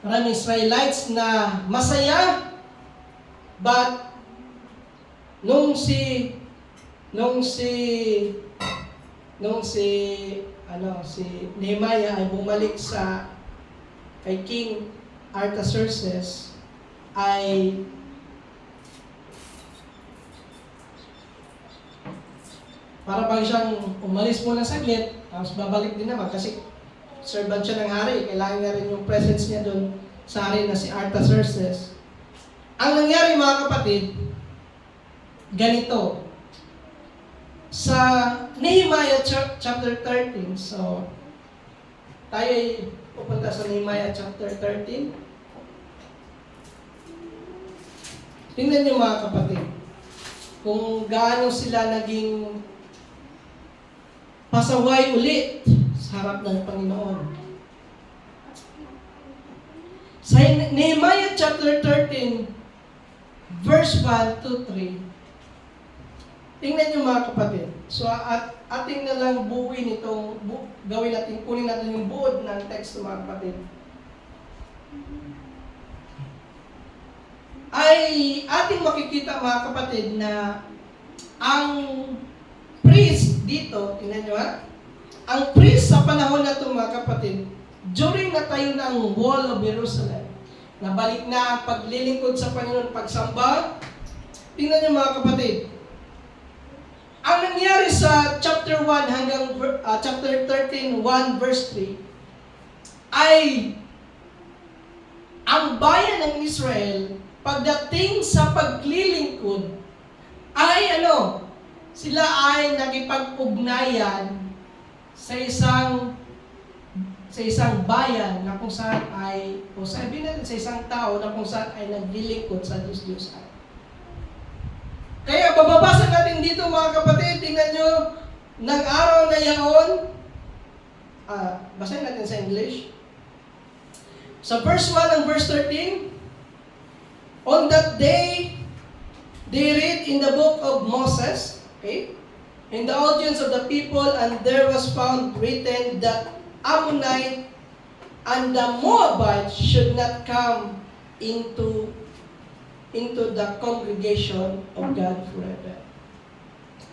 maraming Israelites na masaya, but nung si Nehemiah ay bumalik kay King Artaxerxes, ay para bang siyang umalis muna saglit, tapos babalik din naman kasi servant siya ng hari, kailangan nga rin yung presence niya doon sa hari na si Artaxerxes. Ang nangyari, mga kapatid, ganito. Sa Nehemiah chapter 13, so tayo ay pupunta sa Nehemiah chapter 13. Tingnan niyo, mga kapatid, kung gaano sila naging pasaway ulit sa harap ng Panginoon. Sa Nehemiah chapter 13, verse 1 to 3, tingnan niyo, mga kapatid. So, ating na lang buuin itong, gawin natin, kunin natin yung buod ng text, mga kapatid. Ay ating makikita, mga kapatid, na ang priest dito, tingnan nyo ha, ang priest sa panahon na ito, mga kapatid, during na tayo ng wall of Jerusalem, nabalik na ang paglilingkod sa Panginoon, pagsamba, tingnan nyo, mga kapatid, Ang nangyari sa chapter 1 hanggang chapter 13, 1 verse 3, ay ang bayan ng Israel, pagdating sa paglilingkod, ay sila ay nagipag-ugnayan sa isang bayan na kung saan ay, o sabihin natin sa isang tao na kung saan ay naglilingkod sa Diyos-Diyosan. Kaya bababasa natin dito mga kapatid, tingnan nyo, ng araw na yaon, basahin natin sa English. Sa verse 1 and verse 13, on that day, they read in the book of Moses, okay, in the audience of the people, and there was found written that Ammonite and the Moabite should not come into the congregation of God forever.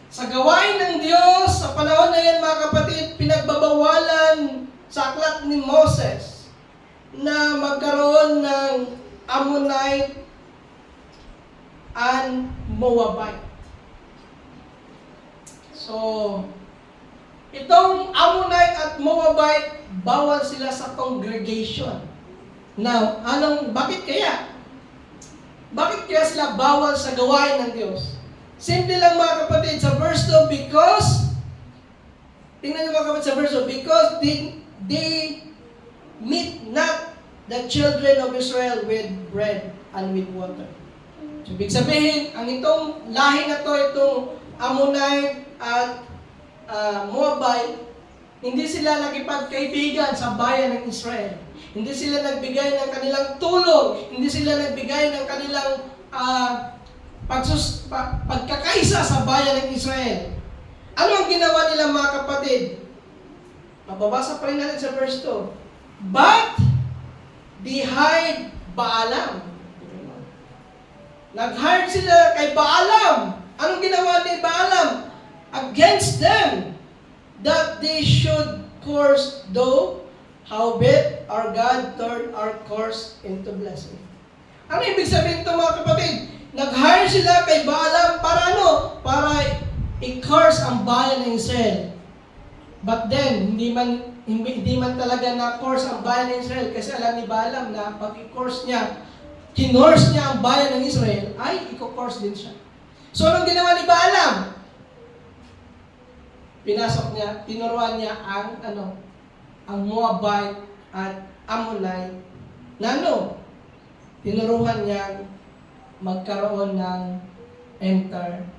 Sa gawain ng Diyos, sa panahon na yan mga kapatid, pinagbabawalan sa aklat ni Moses na magkaroon ng Ammonite and Moabite. So, itong Ammonite at Moabite, bawal sila sa congregation. Now, bakit kaya? Bakit kaya sila bawal sa gawain ng Diyos? Simple lang mga kapatid, sa verse 2, because, tingnan niyo mga kapatid sa verse 2, because they meet not the children of Israel with bread and with water. So, ibig sabihin, ang itong lahi na to, itong Ammonite at Moabite, hindi sila nakipagkaibigan sa bayan ng Israel. Hindi sila nagbigay ng kanilang tulong. Hindi sila nagbigay ng kanilang pagkakaisa sa bayan ng Israel. Ano ang ginawa nila mga kapatid? Mababasa pa rin natin sa verse 2. But they hired Baalam. Nag-hired sila kay Baalam. Anong ginawa ni Baalam? Against them, that they should course, though howbeit our God turned our course into blessing. Ano ibig sabihin ito mga kapatid? Nag-hire sila kay Baalam para Para i-curse ang bayan ng Israel. But then, hindi man talaga na-curse ang bayan ng Israel kasi alam ni Baalam na pag i-curse niya, kinurse niya ang bayan ng Israel, ay i-curse din siya. So, anong ginawa ni Baalam? Pinasok niya, tinuruan niya ang Moabite at Ammonite na tinuruan niya magkaroon ng intermarriage.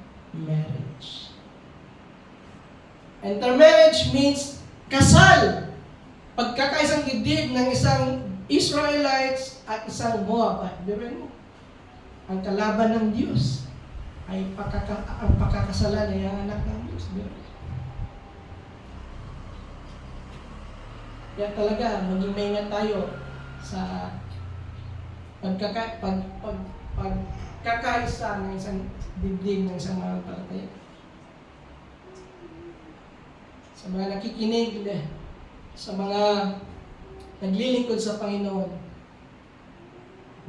Intermarriage means kasal. Pagkakaisang dibdib ng isang Israelites at isang Moabite. Biruin mo, ang kalaban ng Diyos ay ang pagkakasalan ay ang anak ng Diyos. Kaya talaga, maging maingat tayo sa pagkakaisa ng isang dibdib ng isang mananampalataya. Sa mga nakikinig, sa mga naglilingkod sa Panginoon,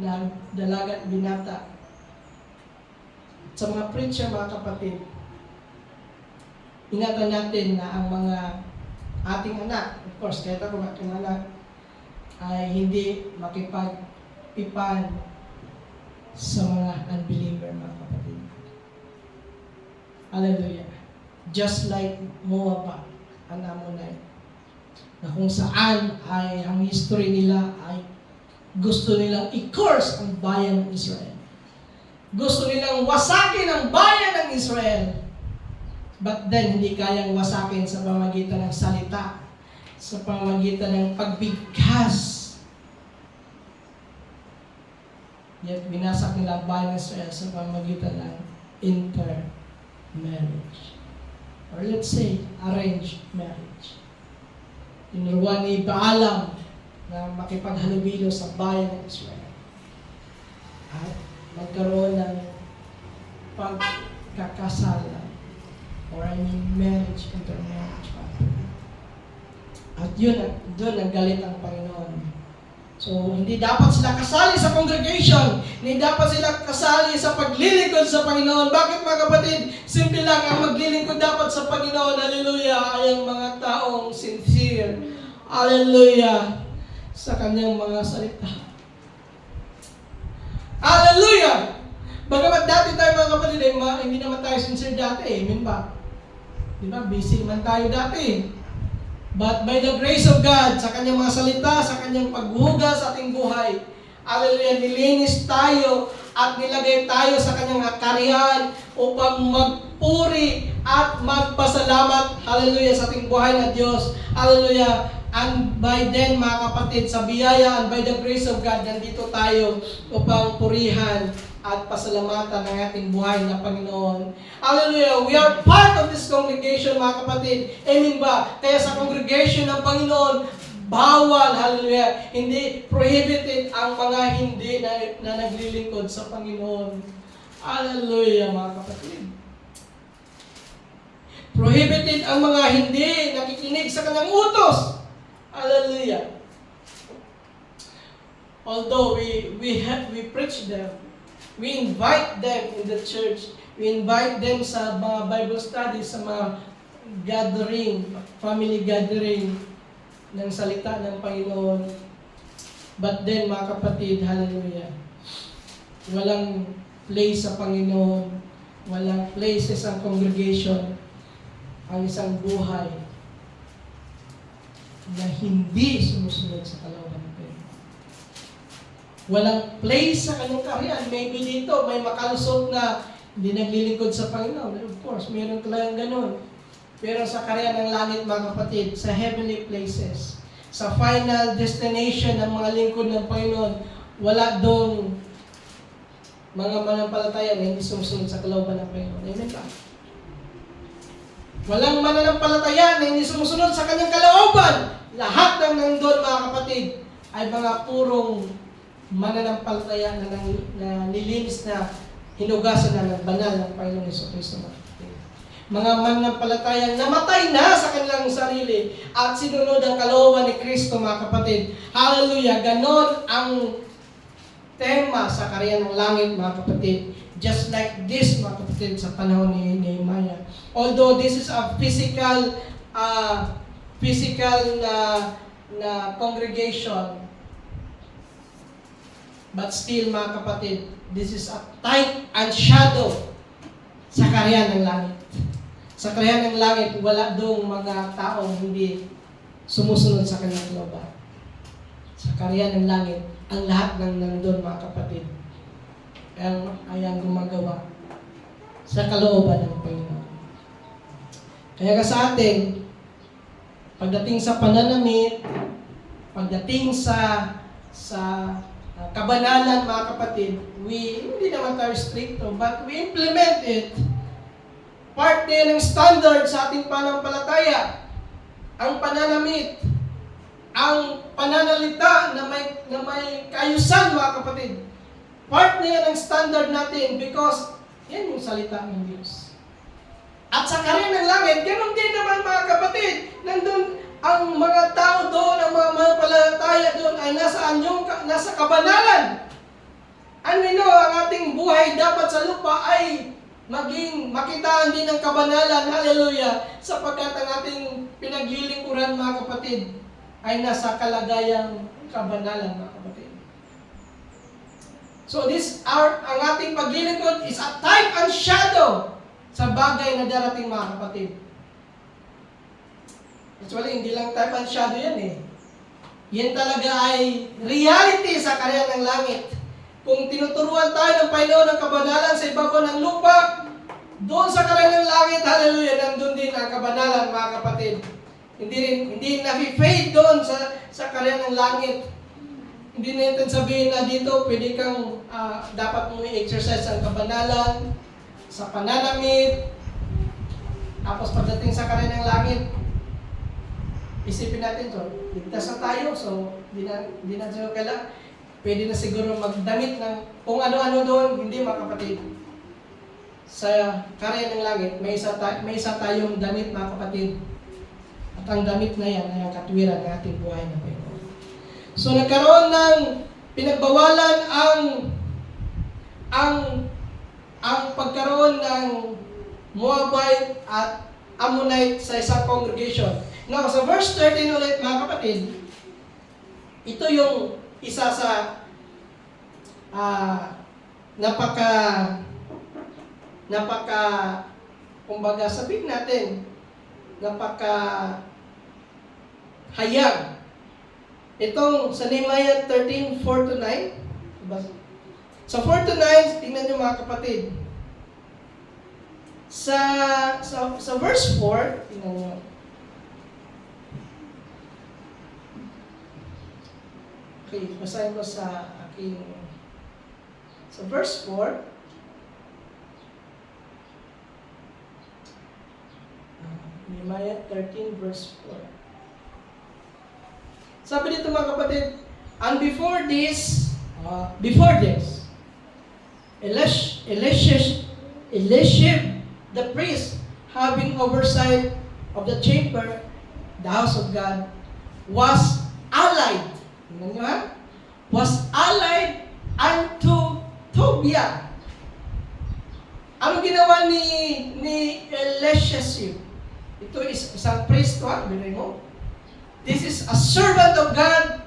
na dalaga at binata, sa mga preacher, mga kapatid, ingatan natin na ang mga ating anak, of course, kahit ako ating anak, ay hindi makipag-ipan sa mga unbeliever, mga kapatid. Hallelujah. Just like Moab and Ammonite, na kung saan ay ang history nila ay gusto nilang i-curse ang bayan ng Israel. Gusto nilang wasakin ang bayan ng Israel. But then, hindi kayang wasakin sa pamamagitan ng salita, sa pamamagitan ng pagbigkas. Yet, binasak nila ang bayan ng Israel sa pamamagitan ng intermarriage. Or let's say, arranged marriage. Tinuruan ni Baalam na makipaghalubilo sa bayan ng Israel. At magkaroon ng pagkakasalan or marriage, intermarriage. At doon naggalit ang Panginoon So, hindi dapat sila kasali sa congregation. Hindi dapat sila kasali sa paglilingkod sa Panginoon. Bakit mga kapatid? Simple lang, ang maglilingkod dapat sa Panginoon, hallelujah, ay ang mga taong sincere, hallelujah, sa kanyang mga salita. Hallelujah! Bagamat dati tayo mga kapatid, hindi naman tayo sincere dati, amen ba? Diba? Busy man tayo dati. But by the grace of God, sa kanyang mga salita, sa kanyang paghugas sa ating buhay, hallelujah, nilinis tayo at nilagay tayo sa kanyang karyan upang magpuri at magpasalamat, hallelujah, sa ating buhay na Diyos. Hallelujah. And by then, mga kapatid, sa biyaya and by the grace of God, nandito tayo upang purihan at pasalamatan ng ating buhay na Panginoon. Hallelujah! We are part of this congregation, mga kapatid. Amen ba? Kaya sa congregation ng Panginoon, bawal, hallelujah, hindi prohibited ang mga hindi na naglilingkod sa Panginoon. Hallelujah, mga kapatid. Prohibited ang mga hindi nakikinig sa kanyang utos. Hallelujah. Although we preach them, we invite them in the church, we invite them sa mga Bible studies, sa mga gathering, family gathering ng salita ng Panginoon. But then, mga kapatid, hallelujah, walang place sa Panginoon, walang places ang congregation, ang isang buhay na hindi sumusunod sa kalooban ng Panginoon. Walang place sa kanyang kaharian. Maybe dito, may makalusot na hindi naglilingkod sa Panginoon. Of course, meron talagang ganun. Pero sa kaharian ng langit, mga kapatid, sa heavenly places, sa final destination ng mga lingkod ng Panginoon, wala doon mga manampalataya na hindi sumusunod sa kalooban ng Panginoon. Amen ba? Walang mananampalataya na hindi sumusunod sa kanyang kalooban. Lahat ng nandun, mga kapatid, ay mga purong mananampalataya na nilinis na hinugasan na ng banal ng Panginoon Jesucristo. Mga mananampalatayang namatay na sa kanilang sarili at sinunod ang kalooban ni Kristo, mga kapatid. Hallelujah! Ganon ang tema sa karya ng langit, mga kapatid. Just like this, mga kapatid, sa panahon ni Nehemiah. Although this is a physical na congregation, but still, mga kapatid, this is a type and shadow sa karya ng langit. Sa karya ng langit, wala doong mga taong hindi sumusunod sa kanyang kalooban. Sa karya ng langit, ang lahat ng nandun, mga kapatid, ay ang gumagawa sa kalooban ng Panginoon. Kaya sa atin, pagdating sa pananamit, pagdating sa kabanalan, mga kapatid, hindi naman tayo stricto, but we implement it. Part din ng standard sa ating panampalataya, ang pananamit, ang pananalita na may kaayusan, mga kapatid. Part na yan ng standard natin because yan yung salita ng Diyos. At sa karya ng langit, ganoon din naman, mga kapatid, nandun ang mga tao doon, ang mga manampalataya doon ay nasa kabanalan. And we know, ang ating buhay dapat sa lupa ay makitaan din ng kabanalan, hallelujah, sapagkat ang ating pinaglilingkuran, mga kapatid, ay nasa kalagayang kabanalan, mga kapatid. So ang ating paglilingkod is a type and shadow sa bagay na darating, mga kapatid. Actually, hindi lang type and shadow yan eh. Yan talaga ay reality sa karya ng langit. Kung tinuturuan tayo ng Panginoon ng kabanalan sa ibabaw ng lupa, doon sa karya ng langit, hallelujah, nandun din ang kabanalan, mga kapatid. Hindi na-fade doon sa karya ng langit. Hindi natin sabihin na dito, pwede kang dapat mo i-exercise ang kabanalan sa pananamit. Tapos pagdating sa karya ng langit, isipin natin to, ligtas na tayo, so di na siguro kailangan. Pwede na siguro magdamit ng kung ano-ano doon, hindi, mga kapatid. Sa karya ng langit, may isa tayong damit, mga kapatid. At ang damit na yan ay ang katwiran ng ating buhay na Panginoon. So nagkaroon ng pinagbawalan ang pagkaroon ng Moabite at Ammonite sa isang congregation. Now, sa verse 13 ulit mga kapatid, ito yung isa sa kumbaga sabihin natin, hayag. Itong sa Nehemiah 13, 4-9, sa 4-9, tingnan nyo mga kapatid. Sa verse 4, tingnan nyo. Okay, basahin ko sa aking, sa verse 4, Nehemiah 13 verse 4. Sabi dito mga kapatid, and before this, Eliashib, the priest, having oversight of the chamber, the house of God, was allied. Tingnan nyo ha? Was allied unto Tobiah. Ano ginawa ni Eliashib? Ito is isang priest, ha? Bilay mo. This is a servant of God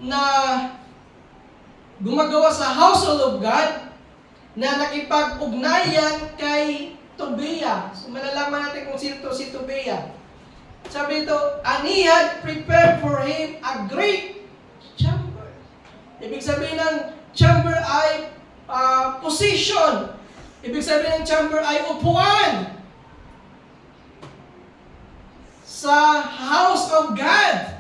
na gumagawa sa household of God na nakipag-ugnayan kay Tobiah. So malalaman natin kung sino to si Tobiah. Sabi ito, and he had prepared for him a great chamber. Ibig sabihin ng chamber ay position. Ibig sabihin ng chamber ay upuan sa house of God.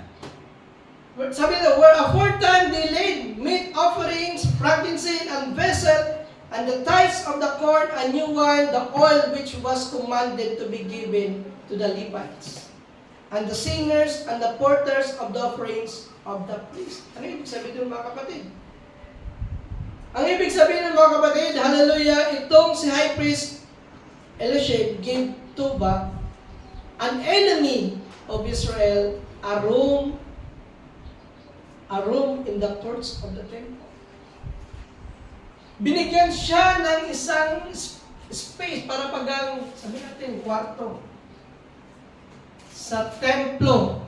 Sabi nila, where aforetime they laid meat offerings, frankincense, and vessel, and the tithes of the corn and new wine, the oil which was commanded to be given to the Levites, and the singers and the porters of the offerings of the priest. Ano ibig sabihin ng mga kapatid? Ang ibig sabihin ng mga kapatid, hallelujah, itong si High Priest Eliashib gave Tobiah, an enemy of Israel, a room in the courts of the temple. Binigyan siya ng isang space para pagang, sabi natin, kwarto sa templo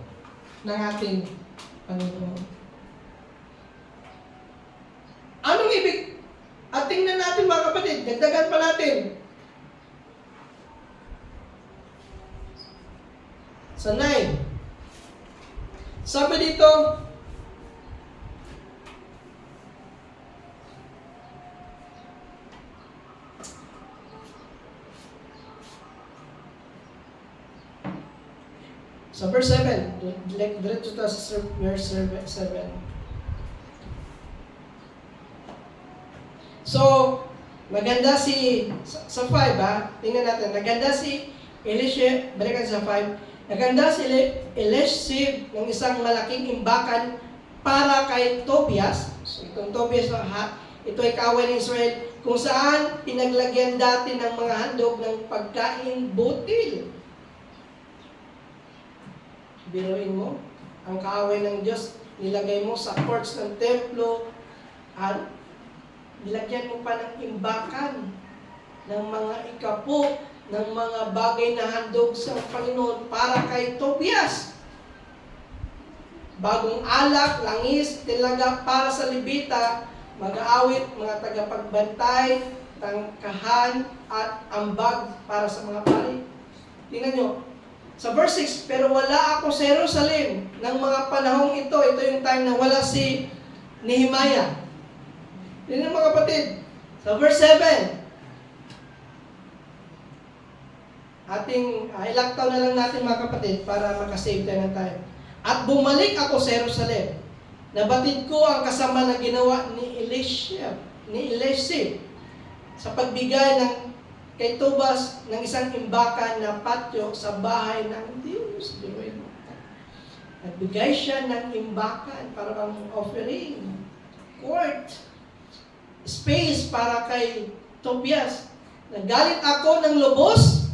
ng ating Panginoon. Anong ibig? At tingnan natin mga kapatid, dagdagan pa natin. Sa 9. Sabi dito, sa verse 7, diretso tayo sa verse 7. So, maganda sa 5 ha, tingnan natin, maganda si Eliashib, balikan sa 5, naganda si Eliashib ng isang malaking imbakan para kay Tobias. So, itong Tobias, ito ay kaaway ng Israel, kung saan pinaglagyan dati ng mga handog ng pagkain butil. Biruin mo, ang kaaway ng Diyos, nilagay mo sa courts ng templo, at nilagyan mo pa ng imbakan ng mga ikapo, ng mga bagay na handog sa Panginoon para kay Tobias. Bagong alak, langis, tilaga para sa Levita, mag-aawit, mga tagapagbantay, tangkahan, at ambag para sa mga pari. Tingnan nyo, sa verse 6, pero wala ako sa Jerusalem ng mga panahong ito. Ito yung time na wala si Nehemiah. Tingnan mga kapatid, sa verse 7, ilang taon na lang natin mga kapatid para makasave tayo ng time. At bumalik ako sa Jerusalem. Nabatid ko ang kasama na ginawa ni Eliashib sa pagbigay kay Tobias ng isang imbakan na patio sa bahay ng Diyos. Nagbigay siya ng imbakan para bang offering, court, space para kay Tobias. Nagalit ako ng lubos,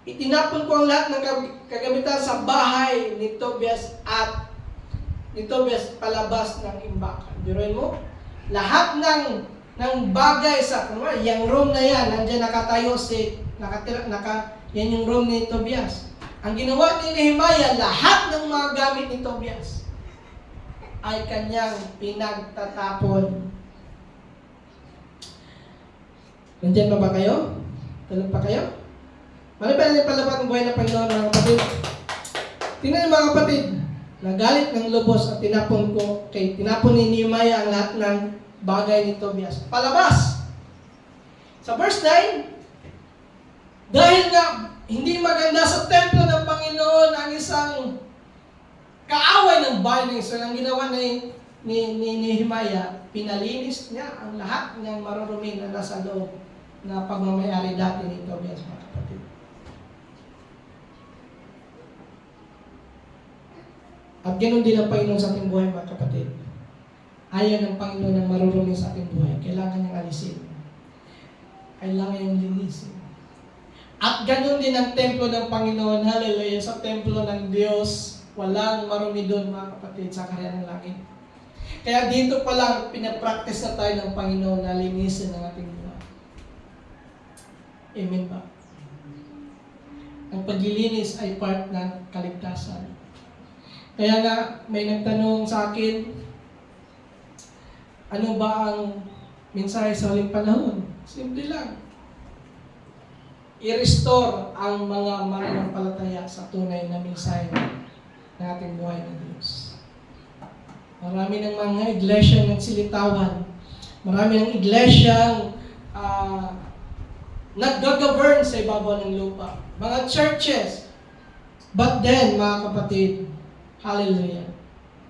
itinapon ko ang lahat ng kagamitan sa bahay ni Tobias at ni Tobias palabas ng imbakan. Biruin mo, lahat ng bagay sa, yung room na yan, nandiyan nakatayo yan yung room ni Tobias. Ang ginawa ni Nehemiah, lahat ng mga gamit ni Tobias ay kanyang pinagtatapon. Nandiyan pa ba kayo? Tulog pa kayo? Mali ba natin palabat ng buhay ng Panginoon, mga kapatid? Tingnan niyo, mga kapatid, nagalit ng lubos at tinapon ni Nehemiah ang lahat ng bagay ni Tobias. Palabas! Sa verse 9, dahil nga hindi maganda sa templo ng Panginoon ang isang kaaway ng bahay ng Israel, ang ginawa ni Nehemiah, pinalinis niya ang lahat ng marurumi na nasa loob na pagmamayari dati ni Tobias, mga kapatid. At ganoon din ang Panginoon sa ating buhay, mga kapatid. Ayaw ng Panginoon ng marurumi sa ating buhay. Kailangan niyang alisin. Kailangan niyang linisin. At ganoon din ang templo ng Panginoon. Hallelujah. Sa templo ng Diyos, walang marumi doon, mga kapatid, sa karya ng langit. Kaya dito pa lang, pinapractice na tayo ng Panginoon na linisin ang ating buhay. Amen ba? Ang paglilinis ay part ng kaligtasan. Kaya nga, may nagtanong sa akin, ano ba ang mensahe sa huling panahon? Simple lang. I-restore ang mga mananampalataya sa tunay na mensahe ng ating buhay ng Diyos. Marami ng mga iglesia nagsilitawan. Marami ng iglesia nag-govern sa ibabaw ng lupa. Mga churches. But then, mga kapatid, hallelujah.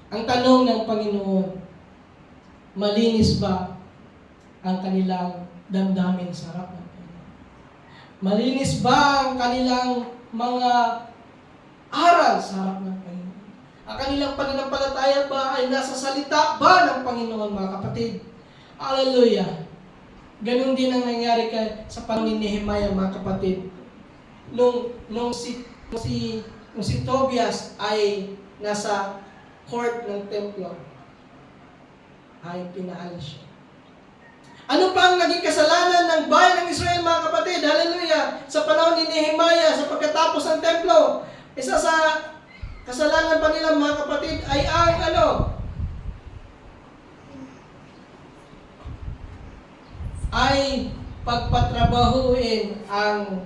Ang tanong ng Panginoon, malinis ba ang kanilang damdamin sa harap ng Panginoon? Malinis ba ang kanilang mga aral sa harap ng Panginoon? Ang kanilang pananampalataya ba ay nasa salita ba ng Panginoon, mga kapatid? Hallelujah. Ganon din ang nangyari sa panahon ni Nehemiah, mga kapatid. Nung si Tobias ay nasa court ng templo, ay pinaalis siya. Ano pa ang naging kasalanan ng bayan ng Israel, mga kapatid? Hallelujah! Sa panahon ni Nehemiah, sa pagkatapos ng templo, isa sa kasalanan pa nila, mga kapatid, ay ay pagpatrabahuin ang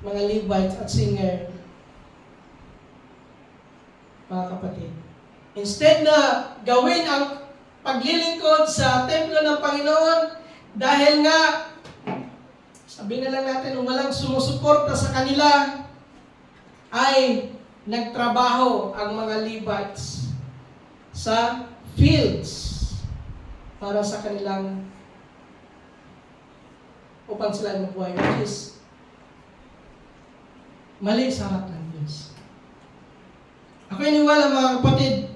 mga Levites at singer, mga kapatid. Instead na gawin ang paglilingkod sa templo ng Panginoon, dahil nga, sabihin na lang natin, walang sumusuporta sa kanila, ay nagtrabaho ang mga Levites sa fields para sa kanilang upang sila mabuhay, which is mali sa harap ng Diyos. Ako iniwala, mga kapatid,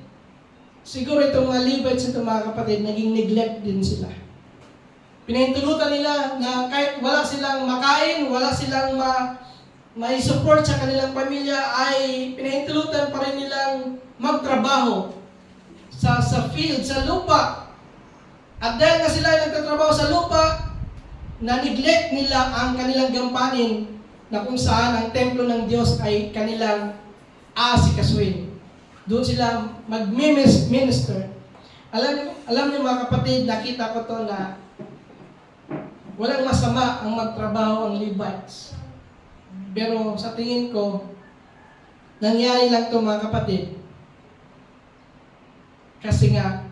siguro itong mga Levites, itong mga kapatid, naging neglect din sila. Pinahintulutan nila na kahit wala silang makain, wala silang may support sa kanilang pamilya, ay pinahintulutan pa rin nilang magtrabaho sa field, sa lupa. At dahil nga sila ay nagtatrabaho sa lupa, na-neglect nila ang kanilang gampanin na kung saan ang templo ng Diyos ay kanilang aasikasuhin. Doon sila mag-minister. Alam niyo, mga kapatid, nakita ko to na walang masama ang magtrabaho ang Levites. Pero sa tingin ko, nangyari lang to, mga kapatid, kasi nga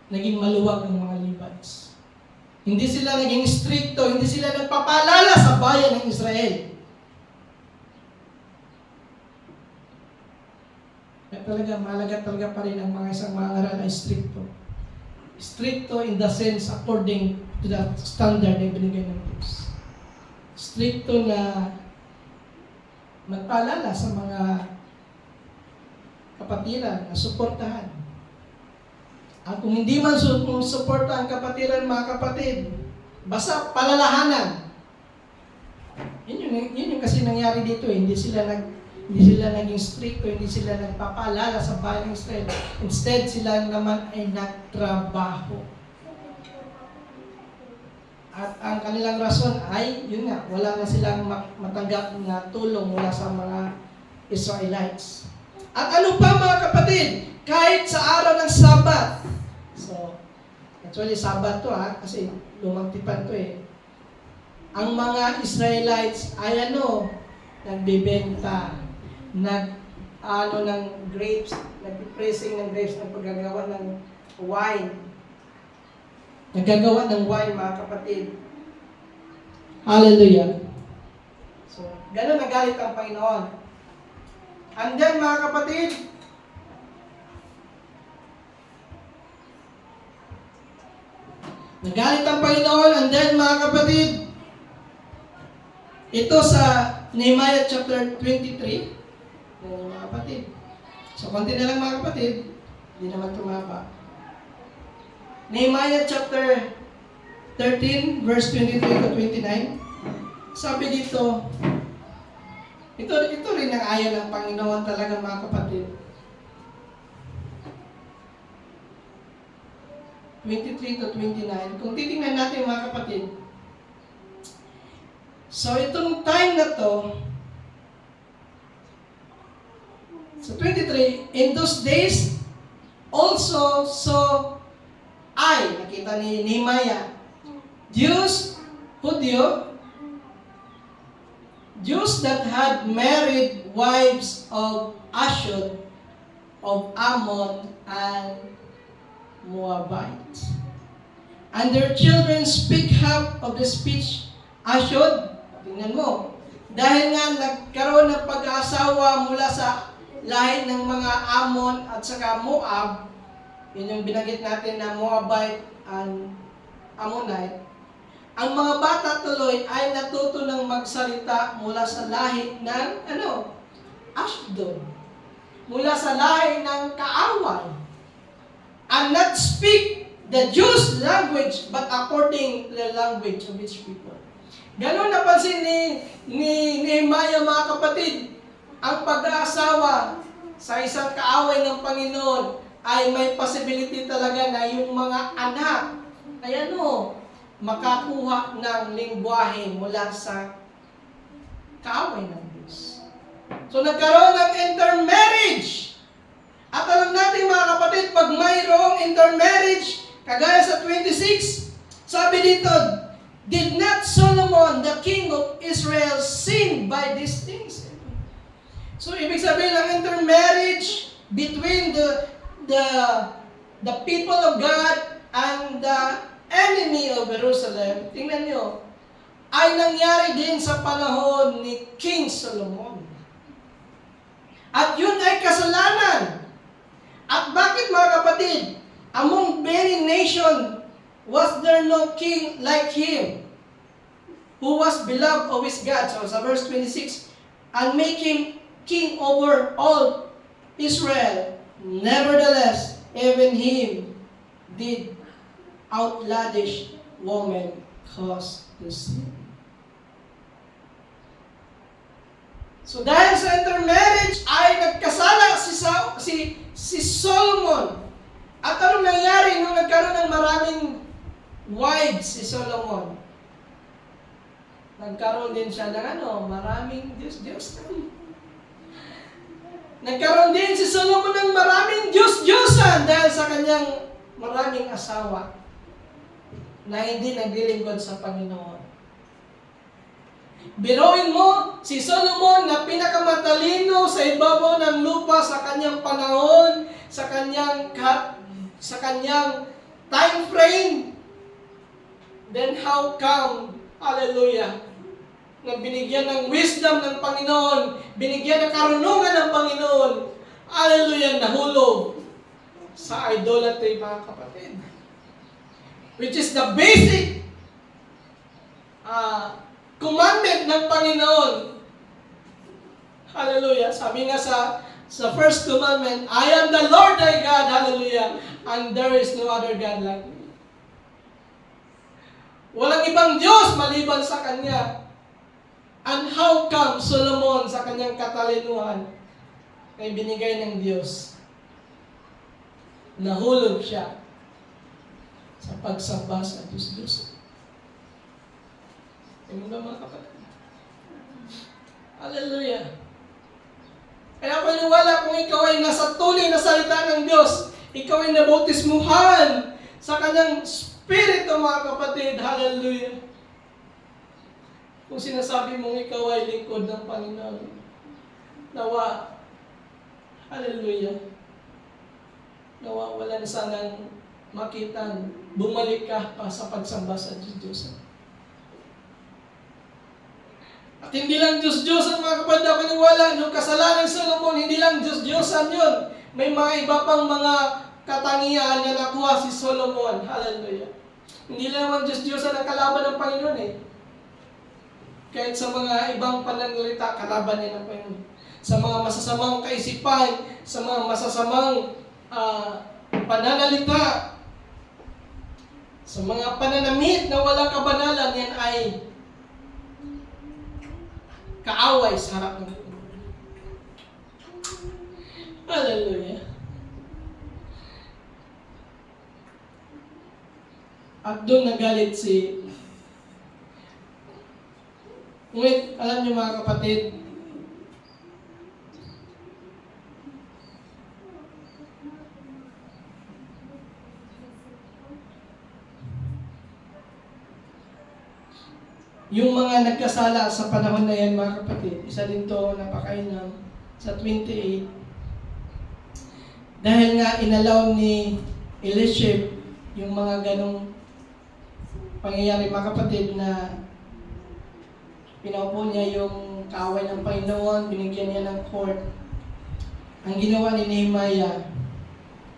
naging maluwag ang mga Levites. Hindi sila naging stricto, hindi sila nagpapaalala sa bayan ng Israel. Kaya talaga, mahalaga talaga pa rin ang mga isang mangaral ay stricto. Stricto in the sense according to the standard na binigay ng Diyos. Stricto na magpaalala sa mga kapatiran na suportahan. At kung hindi man suporta ang kapatiran, mga kapatid, basta palalahanan. Yun yung kasi nangyari dito. Hindi sila Hindi sila naging stricto, hindi sila nagpapaalala sa bayan ng Israel. Instead, sila naman ay nagtrabaho. At ang kanilang rason ay, yun nga, wala na silang matanggap na tulong mula sa mga Israelites. At ano pa mga kapatid, kahit sa araw ng Sabat, so, actually Sabat to kasi lumang tipan to ang mga Israelites ay nagbibenta, ng grapes, nagpipressing ng grapes, nagpagagawa ng wine. Nagagawa ng wine, mga kapatid. Hallelujah. So, gano'n nagalit ang Panginoon. And then, mga kapatid, nagalit ang Panginoon, and then, mga kapatid, ito sa Nehemiah chapter 23, mga kapatid. So, konti na lang mga kapatid, hindi naman tumaba. Nehemiah chapter 13, verse 23 to 29. Sabi dito, ito rin ang ayaw ng Panginoon talaga mga kapatid. 23 to 29. Kung titingnan natin mga kapatid, so itong time na to, so 23, in those days, also nakita ni Nehemiah, Jews that had married wives of Ashur, of Ammon, and Moabite. And their children speak half of the speech Ashur. Tingnan mo. Dahil nga nagkaroon ng pag-aasawa mula sa lahi ng mga Ammon at saka Moab, yun yung binanggit natin na Moabite and Ammonite, ang mga bata tuloy ay natuto ng magsalita mula sa lahi ng Ashdod, mula sa lahi ng kaaway, and not speak the Jews' language but according to the language of each people. Ganon napansin ni Nehemiah mga kapatid, ang pag-aasawa sa isang kaaway ng Panginoon ay may possibility talaga na yung mga anak ay makakuha ng lingwahe mula sa kaaway ng Diyos. So nagkaroon ng intermarriage. At alam natin mga kapatid, pag mayroong intermarriage, kagaya sa 26, sabi dito, did not Solomon, the king of Israel, sin by these things? So ibig sabihin ng intermarriage between the people of God and the enemy of Jerusalem, tingnan nyo, ay nangyari din sa panahon ni King Solomon. At yun ay kasalanan. At bakit mga kapatid, among many nations, was there no king like him, who was beloved of his God? So sa verse 26, and make him king over all Israel. Nevertheless, even him did outlandish woman cause to sin. So dahil sa intermarriage ay nagkasala si Solomon. At anong nangyari nung nagkaroon ng maraming wives si Solomon? Nagkaroon din siya ng maraming Diyos. Nagkaroon din si Solomon ng maraming Diyos-Diyosan dahil sa kanyang maraming asawa na hindi naglilingkod sa Panginoon. Biruin mo, si Solomon na pinakamatalino sa ibabaw ng lupa sa kanyang panahon, sa kanyang time frame, then how come, hallelujah, na binigyan ng wisdom ng Panginoon, binigyan ng karunungan ng Panginoon, hallelujah, nahulog sa idolatry mga kapatid. Which is the basic commandment ng Panginoon. Hallelujah. Sabi nga sa first commandment, I am the Lord thy God, hallelujah, and there is no other God like me. Walang ibang Diyos maliban sa Kanya. And how come Solomon sa kanyang katalinuhan ay binigay ng Diyos? Nahulog siya sa pagsamba sa Diyos. Ano ba mga kapatid? Hallelujah! Kaya paniwala kung ikaw ay nasa tunay na salita ng Diyos, ikaw ay nabautismuhan sa kanyang Espiritu, mga kapatid. Hallelujah! Kung sinasabi mong ikaw ay lingkod ng Panginoon, nawa, hallelujah, nawa wala na sanang makita, bumalik ka pa sa pagsamba sa Diyos. At hindi lang Diyos-Diyosan, mga kapatid, na paniwala, nung kasalanan ng Solomon, hindi lang Diyos-Diyosan yun. May mga iba pang mga katangian na nakuha si Solomon. Hallelujah. Hindi lang naman Diyos-Diyosan ang kalaban ng Panginoon eh. Kahit sa mga ibang pananalita, kalaban niya ng Panginoon. Sa mga masasamang kaisipan, sa mga masasamang pananalita, sa mga pananamit na walang kabanalan, yan ay kaaway sa harap ng Panginoon. Hallelujah. At doon nagalit si... Ngunit, alam niyo mga kapatid, yung mga nagkasala sa panahon na yan, mga kapatid, isa din to napakainam sa 28. Dahil nga inalaw ni Elishib yung mga ganong pangyayari, mga kapatid, na pinaupo niya yung kaaway ng Panginoon, binigyan niya ng court. Ang ginawa ni Nehemiah,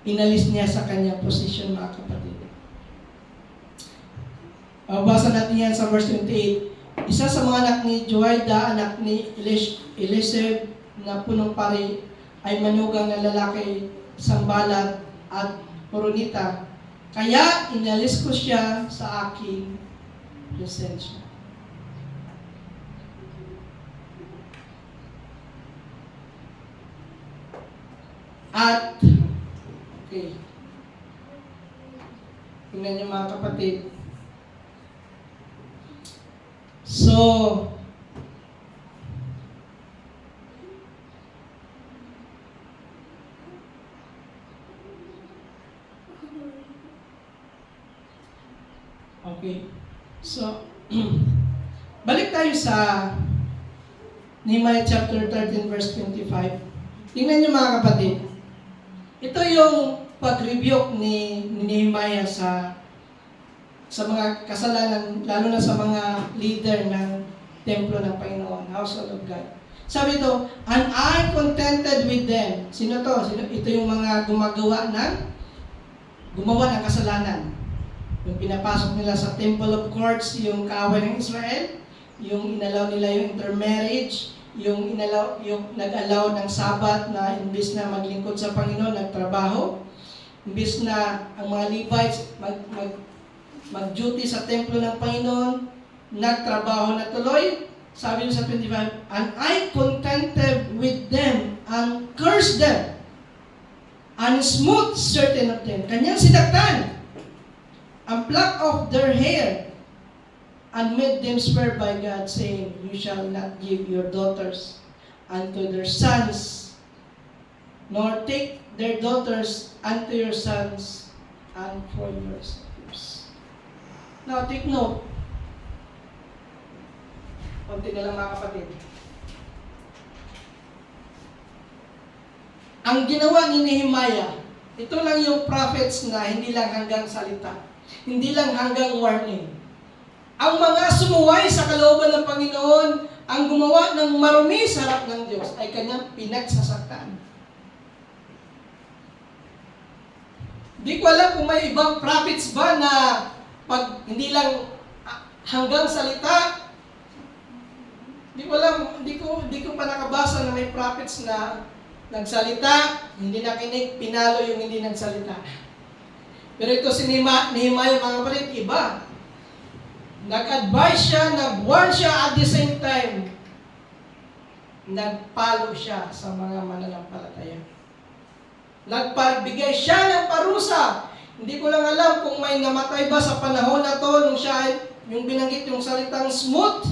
inalis niya sa kanyang position, mga kapatid. Basa natin yan sa verse 28. Isa sa mga anak ni Joiada, anak ni Eliseb, na punong pari, ay manugang na lalaki, Sambalat at Horonita. Kaya inalis ko siya sa aking presensya. At, okay, tingnan niyo mga kapatid. So, okay. So, balik tayo sa Nehemiah chapter 13 verse 25. Tingnan niyo mga kapatid. Ito yung pag-rebuke ni Nehemiah sa mga kasalanan, lalo na sa mga leader ng templo ng Panginoon, household of God. Sabi ito, and I contented with them. Sino to? Ito yung mga gumawa ng kasalanan. Yung pinapasok nila sa temple of courts, yung kaaway ng Israel, yung inalaw nila yung intermarriage, yung nag-allow ng Sabat na imbis na maglingkod sa Panginoon, nagtrabaho. Imbis na ang mga Levites mag-duty sa templo ng Panginoon, nagtrabaho na tuloy. Sabi niyo sa 25, and I contented with them and cursed them and smote certain of them. Kanyang sinaktan and plucked off their hair and made them swear by God, saying, you shall not give your daughters unto their sons, nor take their daughters unto your sons and for your slaves. Now, take note. Konti na lang mga kapatid. Ang ginawa ni Nehemiah, ito lang yung prophets na hindi lang hanggang salita. Hindi lang hanggang warning. Ang mga sumuway sa kalooban ng Panginoon, ang gumawa ng marumi sa harap ng Diyos, ay kanyang pinagsasaktan. Di ko alam kung may ibang prophets ba na pag hindi lang hanggang salita, di ko alam, di ko pa nakabasa na may prophets na nagsalita, hindi nakinig, pinalo yung hindi nagsalita. Pero ito si Nehemiah, mga kapatid, iba. Nag-advise siya, nag-warn siya at the same time. Nagpalo siya sa mga mananampalataya. Nagpagbigay siya ng parusa. Hindi ko lang alam kung may namatay ba sa panahon na to nung siya, yung binanggit yung salitang smooth.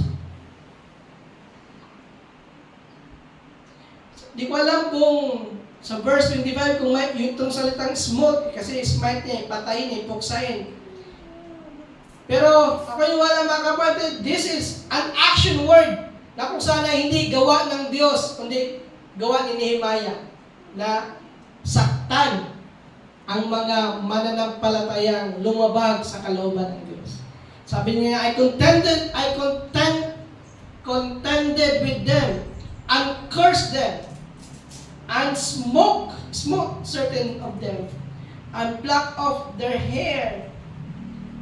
Hindi ko alam kung sa verse 25 kung may yung salitang smooth, kasi smite niya, patayin, ipuksain. Pero ako yung wala mga kapatid, this is an action word na kung sana hindi gawa ng Diyos, kundi gawa ni Nehemiah na saktan ang mga mananampalatayang lumabag sa kalooban ng Diyos. Sabi niya, I contended with them and cursed them and smote certain of them and plucked off their hair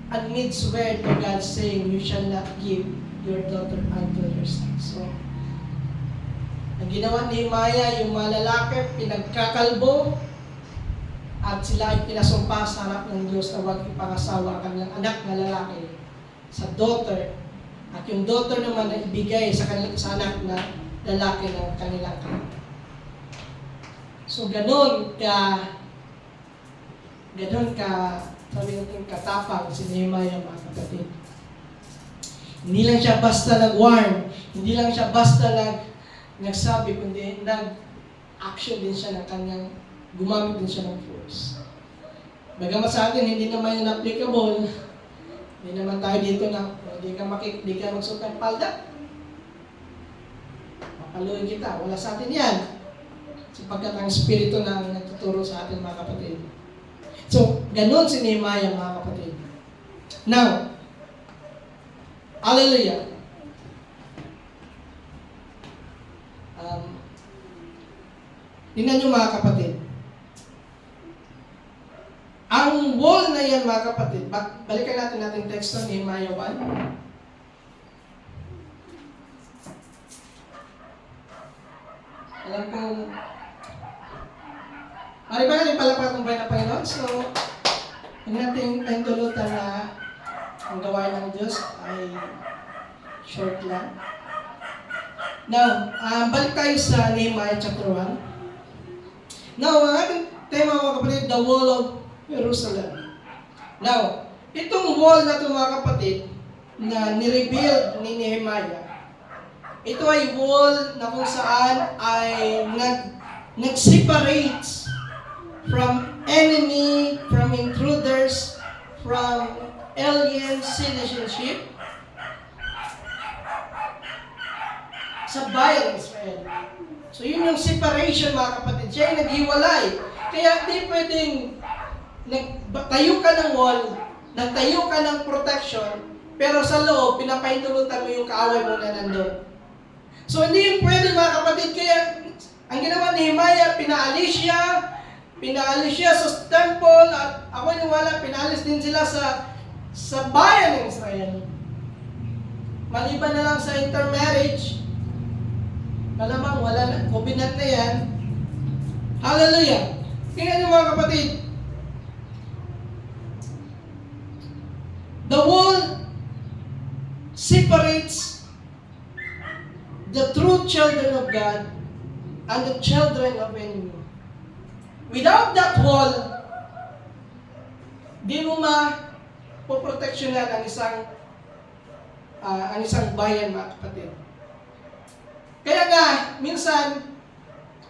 and made swear to God, saying, you shall not give your daughter unto your son. So, ang ginawa ni Nehemiah, yung mga lalaki, pinagkakalbo, at sila ay pinasumpa sa harap ng Diyos na huwag ipangasawa ang kanilang anak na lalaki sa daughter, at yung daughter naman na ibigay sa anak na lalaki ng kanilang anak. So, ganun ka, sabi natin, katapang si Nehemiah, mga kapatid. Hindi lang siya basta nag-warn, hindi lang siya basta nagsabi, kundi nag-action din siya ng kanyang, gumamit din siya ng force. Bagamat sa atin, hindi naman yun applicable. Hindi naman tayo dito na, hindi ka magsuot ng palda. Mapaluin kita. Wala sa atin yan. Sapagkat ang Espiritu na nagtuturo sa atin, mga kapatid. So, ganun si Nehemiah, mga kapatid. Now, hallelujah. Tingnan nyo, mga kapatid. Ang wall na yan, mga kapatid, balikan natin natin teksto ni Nehemiah 1. Alam kong, mari ba natin palakpak ng bayan ng Panginoon? So, huwag natin pahintulutan na ang gawain ng Diyos ay short lang. Now, balik tayo sa Nehemiah chapter 1. Now, ang ating tema, mga kapatid, the wall of Jerusalem. Now, itong wall na ito, mga kapatid, na nirebuild ni Nehemiah, ito ay wall na kung saan ay nag-separates from enemy, from intruders, from alien citizenship sa bayan ng Israel. So yun yung separation, mga kapatid. Siya ay naghiwalay. Kaya di pwedeng nagtayo ka ng wall, nagtayo ka ng protection, pero sa loob, pinapahintulutan mo yung kaaway mo na nandun. So hindi yun pwede, mga kapatid. Kaya ang ginawa ni Nehemiah, pinaalis siya sa temple, at ako yung wala, pinaalis din sila sa bayan ng Israel. Maliban na lang sa intermarriage, malamang wala na, covenant na yan. Hallelujah! Tingnan niyo, mga kapatid. The wall separates the true children of God and the children of enemy. Without that wall, di mo mapoproteksyonan ang isang bayan, mga kapatid. Kaya nga, minsan,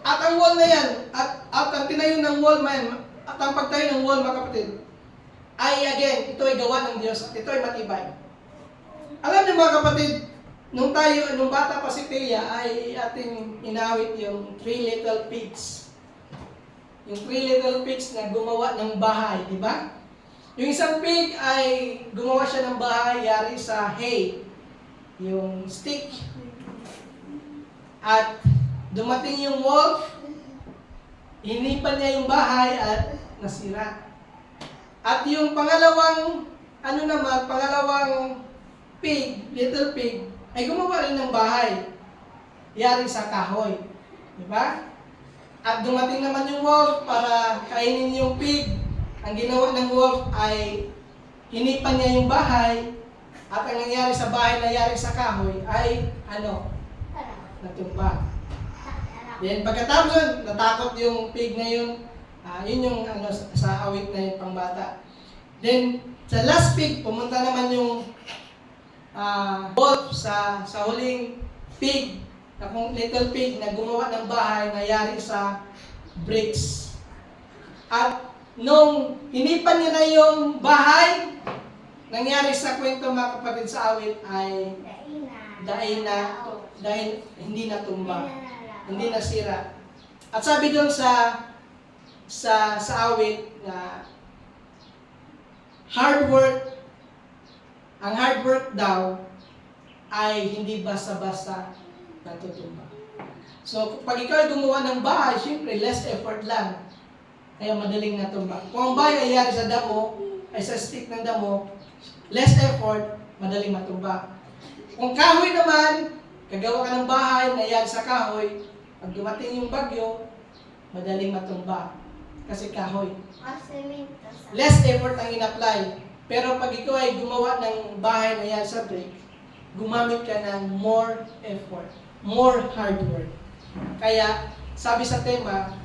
at ang wall na yan, at ang tinayo ng wall man, at ang pagtayo ng wall, mga kapatid, ay again, ito ay gawa ng Diyos, at ito ay matibay. Alam niyo, mga kapatid, nung bata pa si Thea, ay ating inawit yung 3 little pigs. Yung 3 little pigs na gumawa ng bahay, di ba? Yung isang pig ay gumawa siya ng bahay, yari sa hay, yung stick. At dumating yung wolf, hinipan niya yung bahay at nasira. At yung pangalawang pig, little pig, ay gumawa rin ng bahay, yari sa kahoy. Diba? At dumating naman yung wolf para kainin yung pig. Ang ginawa ng wolf ay hinipan niya yung bahay At ang nangyari sa bahay na yari sa kahoy ay ano? Natumba. Then pagkatapos yun, natakot yung pig na yun. Yun yung ano, sa awit na yung pangbata. Then sa last pig, pumunta naman yung wolf sa huling pig, na kung little pig na gumawa ng bahay na yari sa bricks. At nung hinipan niya na yung bahay, nangyari sa kwento mga kapatid sa awit ay dahil hindi natumba, hindi nasira. At sabi doon sa awit na ang hard work daw ay hindi basta-basta natutumba. So, pag ikaw ay gumawa ng bahay, syempre, less effort lang. Kaya madaling natumba. Kung ang bahay ay yari sa damo, ay sa stick ng damo, less effort, madaling matumba. Kung kahoy naman, gagawa ka ng bahay na yari sa kahoy, pag dumating yung bagyo, madaling matumba. Kasi kahoy. Less effort ang in-apply. Pero pag ikaw ay gumawa ng bahay na yari sa brick, gumamit ka ng more effort, more hard work. Kaya, sabi sa tema,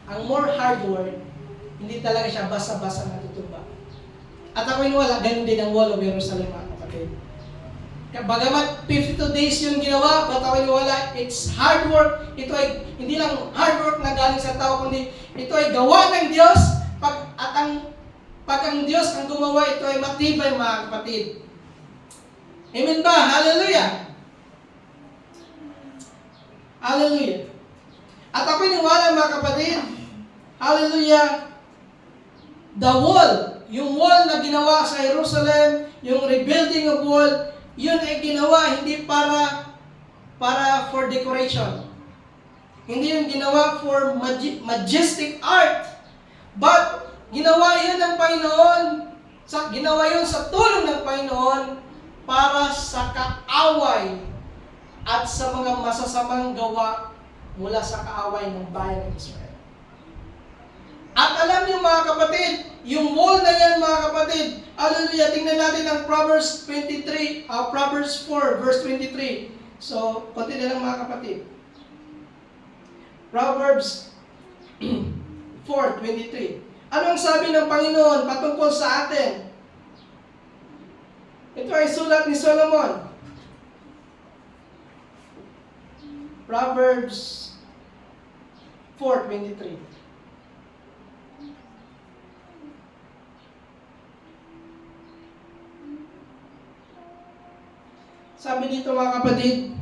ang more hard work, hindi talaga siya basta-basta natutuba. At ako wala, ganun din ang Wall of Jerusalem, mga kapatid. Bagamat 52 days yung ginawa, but ako wala, it's hard work. Ito ay hindi lang hard work na galing sa tao, kundi ito ay gawa ng Diyos. Pag ang Diyos ang gumawa, ito ay matibay, mga kapatid. Amen ba? Hallelujah! Hallelujah! At ako'y niwala, mga kapatid, hallelujah, the wall, yung wall na ginawa sa Jerusalem, yung rebuilding of wall, yun ay ginawa hindi para for decoration. Hindi yung ginawa for majestic art, but ginawa yun ng Panginoon, ginawa yun sa tulong ng Panginoon para sa kaaway at sa mga masasamang gawa mula sa kaaway ng bayan ng Israel. At alam niyo, mga kapatid, yung wall na yan, mga kapatid, hallelujah, tingnan natin ang Proverbs 4, verse 23. So, konti na lang, mga kapatid. Proverbs 4:23. Ano ang sabi ng Panginoon patungkol sa atin? Ito ay sulat ni Solomon. Proverbs 4:23. Sabi dito, mga kapatid,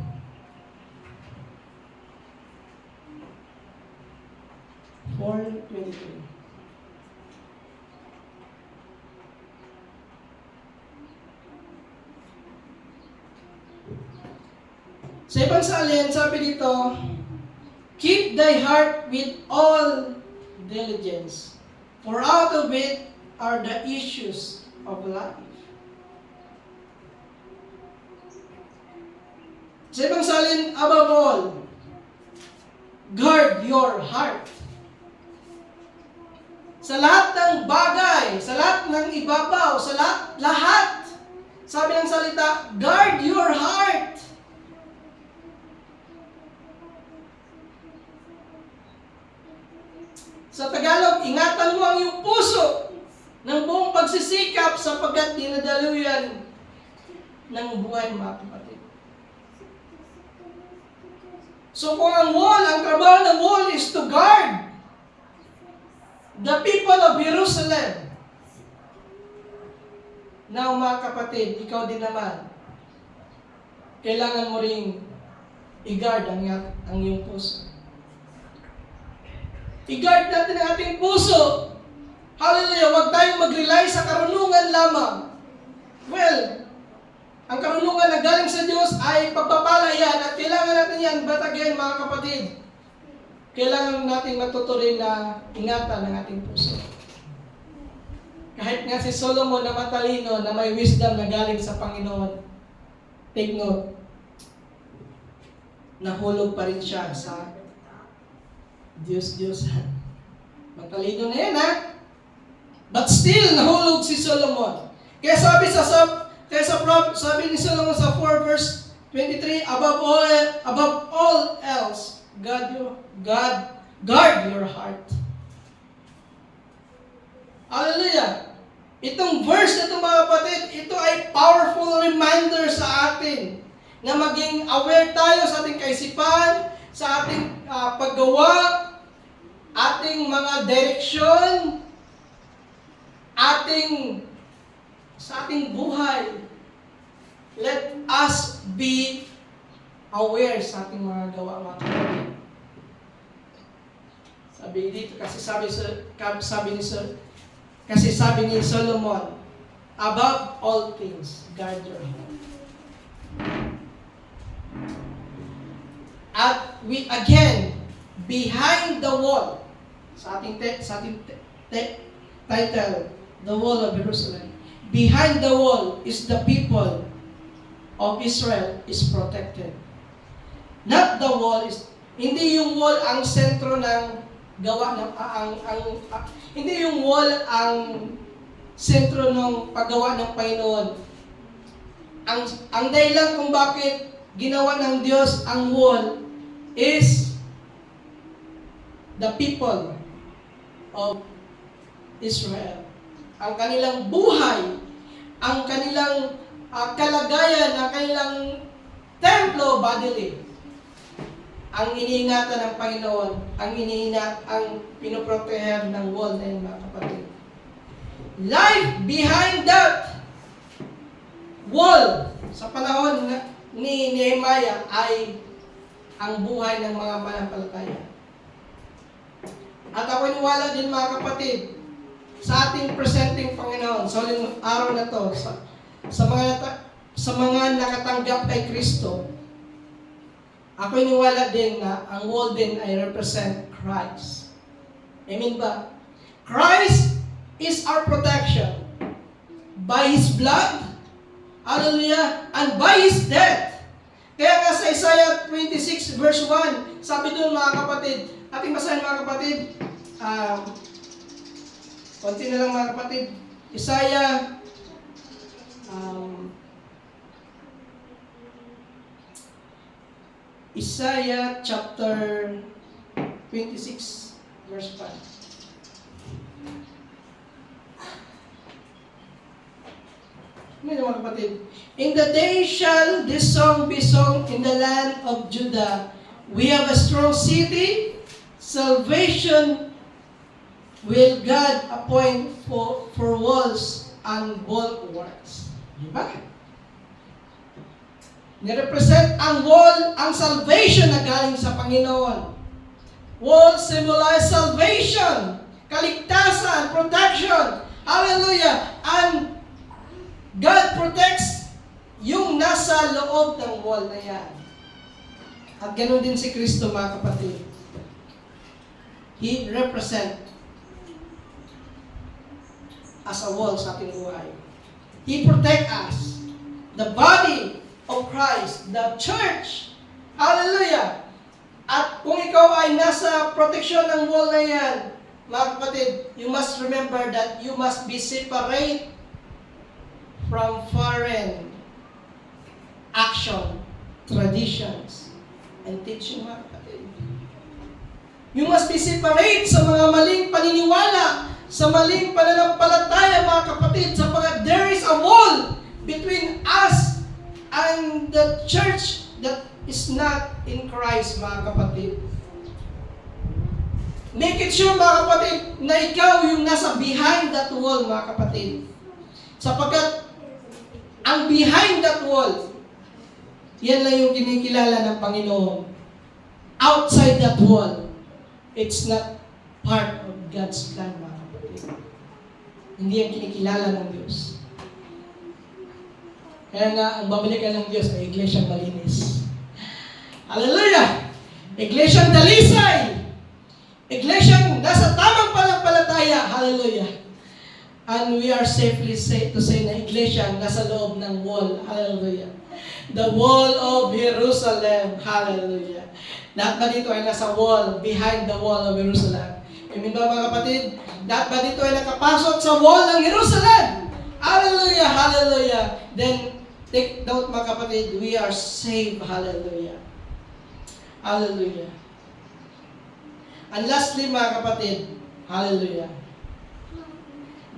sa ibang salin, sabi dito, keep thy heart with all diligence, for out of it are the issues of life. Sa ibang salin, above all, guard your heart. Sa lahat ng bagay, sa lahat ng ibabaw, sa lahat, sabi ng salita, guard your heart. Sa Tagalog, ingatan mo ang iyong puso ng buong pagsisikap sapagkat dinadaluyan ng buhay, mga kapatid. So kung ang trabaho ng wall is to guard the people of Jerusalem, now, mga kapatid, ikaw din naman, kailangan mo ring i-guard ang iyong puso. I-guard natin ang ating puso. Hallelujah! Huwag tayong mag-rely sa karunungan lamang. Well, ang karunungan na galing sa Diyos ay pagpapala yan at kailangan natin yan. But again, mga kapatid, kailangan natin matuturin na ingatan ang ating puso. Kahit nga si Solomon na matalino, na may wisdom na galing sa Panginoon, take note, nahulog pa rin siya sa Diyos-Diyosan. Matalino na yan, ha? But still, nahulog si Solomon. Kaya Kaya sabi ni Solomon sa 4 verse 23, above all else, guard your heart. Hallelujah! Itong verse na ito mga kapatid, ito ay powerful reminder sa atin na maging aware tayo sa ating kaisipan, sa ating paggawa, ating mga direksyon, sa ating buhay. Let us be aware sa ating mga gawa, mga kapatid. Sabi ni Solomon, above all things, guard your heart. At we again, behind the wall, sa ating title, the wall of Jerusalem. Behind the wall is the people of Israel is protected. Not the wall is, hindi yung wall ang sentro ng gawa ng hindi yung wall ang sentro ng paggawa ng Panginoon. Ang dahilan kung bakit ginawa ng Diyos ang wall is the people of Israel. Ang kanilang buhay, ang kanilang kalagayan, ang kanilang templo bodily, ang iniingatan ng Panginoon, ang pinoprotehan ng wall na yun, mga kapatid. Life behind that wall sa panahon ni Nehemiah ay ang buhay ng mga mananampalataya. At ako niwala din, mga kapatid, sa ating presenting Panginoon, sa uling araw na to, sa mga nakatanggap kay Kristo, ako niwala din na ang wall din ay represent Christ. Amen ba? Christ is our protection by His blood, hallelujah, and by His death. Kaya nga sa Isaiah 26 verse 1, sabi doon, mga kapatid, ating basahin, mga kapatid, konti na lang, mga kapatid, Isaiah chapter 26 verse 5. Mga kapatid, in the day shall this song be sung in the land of Judah. We have a strong city, salvation will God appoint for walls and bulwarks. Diba? Nirepresent ang wall, ang salvation na galing sa Panginoon. Wall symbolize salvation, kaligtasan, protection. Hallelujah! And God protects yung nasa loob ng wall na yan. At ganoon din si Kristo, mga kapatid. He represent as a wall sa ating buhay. He protect us. The body of Christ, the church. Hallelujah! At kung ikaw ay nasa proteksyon ng wall na yan, mga kapatid, you must remember that you must be separate from foreign action, traditions, and teaching, mga kapatid. You must be separate sa mga maling paniniwala, sa maling pananampalataya, mga kapatid, sapagkat there is a wall between us and the church that is not in Christ, mga kapatid. Make it sure, mga kapatid, na ikaw yung nasa behind that wall, mga kapatid. Sapagkat ang behind that wall, yan lang yung kinikilala ng Panginoon. Outside that wall, it's not part of God's plan, mga kapatid. Hindi yan kinikilala ng Diyos. Kaya nga, ang babalikan ng Diyos ay iglesyang malinis. Hallelujah! Iglesyang dalisay! Iglesyang nasa tamang panampalataya. Hallelujah! And we are safely to say na iglesyang nasa loob ng wall. Hallelujah! The wall of Jerusalem. Hallelujah! Lahat ba dito ay nasa wall, behind the wall of Jerusalem? Amen ba, mga kapatid? Lahat ba dito ay nakapasok sa wall ng Jerusalem? Hallelujah, hallelujah. Then, take note mga kapatid, we are saved. Hallelujah. Hallelujah. And lastly mga kapatid, hallelujah.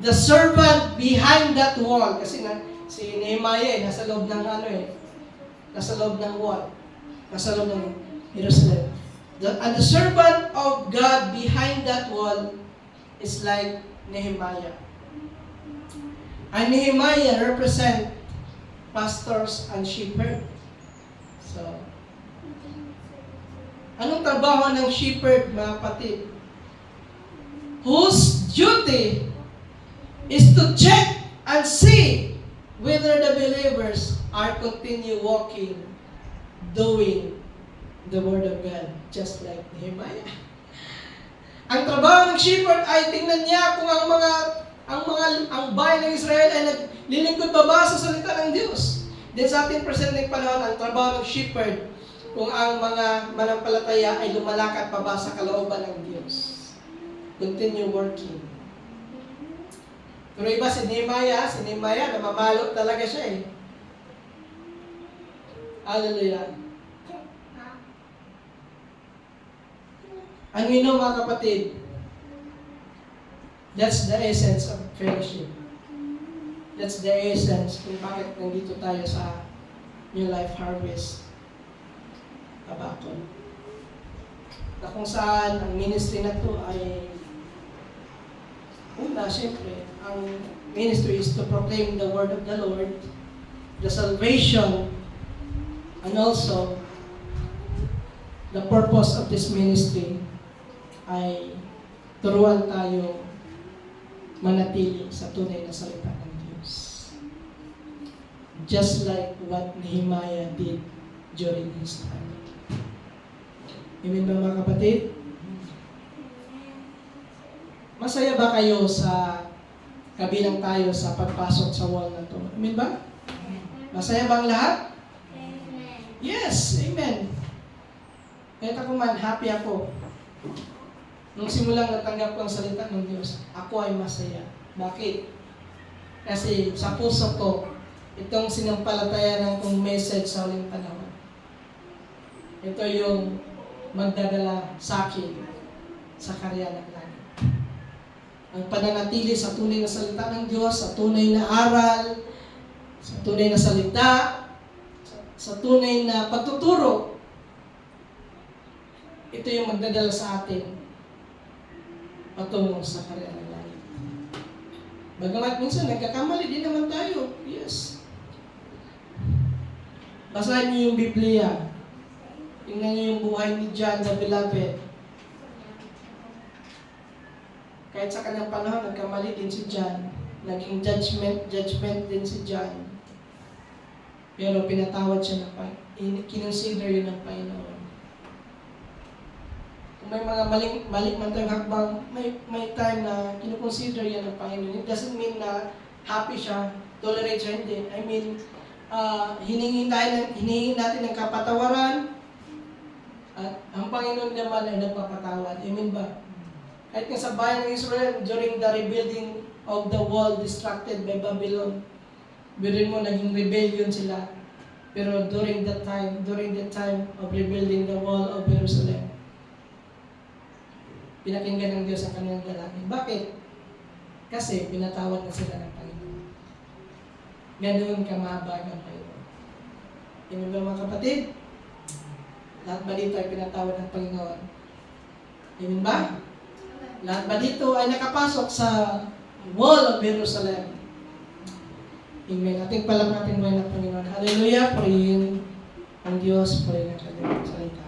The servant behind that wall, kasi si Nehemiah nasa loob ng nasa loob ng wall, nasa loob ng Jerusalem. And the servant of God behind that wall is like Nehemiah. And Nehemiah represent pastors and shepherd. So, anong trabaho ng shepherd, mga kapatid? Whose duty is to check and see whether the believers are continue walking, doing the Word of God, just like Nehemiah. Ang trabaho ng shepherd ay tingnan niya kung ang bayan ng Israel ay naglilingkod ba ba sa salita ng Diyos. Then sa ating presenteng panahon, ang trabaho ng shepherd kung ang mga manampalataya ay lumalakad pa ba sa kalooban ng Diyos. Continue working. Pero iba si Nehemiah, namamalo talaga siya eh. Hallelujah. Ang ino mga kapatid, that's the essence of fellowship. That's the essence kung bakit nandito tayo sa New Life Harvest Tabacon. Na kung saan ang ministry na to ay una, siyempre, ang ministry is to proclaim the word of the Lord, the salvation, and also the purpose of this ministry ay turuan tayo manatili sa tunay na salita ng Diyos. Just like what Nehemiah did during his time. Amen ba mga kapatid? Masaya ba kayo sa kabilang tayo sa pagpasok sa wall na to? Amen ba? Masaya ba ang lahat? Amen. Yes, amen. Kahit ako man, happy ako. Nung simulang natanggap ko ang salita ng Diyos, ako ay masaya. Bakit? Kasi sa puso ko, itong sinampalatayanan kong message sa huling panahon. Ito yung magdadala sa akin sa karya ng langit. Ang pananatili sa tunay na salita ng Diyos, sa tunay na aral, sa tunay na salita, sa tunay na pagtuturo. Ito yung magdadala sa atin patungo sa karya ng langit. Bagamat minsan nagkakamali din naman tayo. Yes. Basahin niyo yung Biblia. Tingnan niyo yung buhay ni John the Beloved. Kahit sa kanyang panahon, nagkamali din si John. Naging judgment din si John. Pero pinatawad siya ng Panginoon. Kinonsider yun ng Panginoon. Kung may mga mali man tayong hakbang, may time na kinukonsider yan ng Panginoon. It doesn't mean na happy siya, tolerate siya, hindi. I mean, hiningi natin ng kapatawaran, at ang Panginoon naman ay nagpapatawad. Amen ba? Kahit nga sa bayan ng Israel, during the rebuilding of the wall distracted by Babylon, birin mo, naging rebellion sila. Pero during the time of rebuilding the wall of Jerusalem, pinakinggan ng Diyos ang kanilang dalangin. Bakit? Kasi pinatawad na sila ng Panginoon. Ganoon kamahaba ng Panginoon. Amen ba mga kapatid? Lahat ba dito ay pinatawad ng Panginoon? Amen ba? Lahat ba dito ay nakapasok sa wall of Jerusalem? Amen. Ating palamatin mo ng Panginoon. Hallelujah. Purihin ang Diyos. Purihin ang kanyang salita.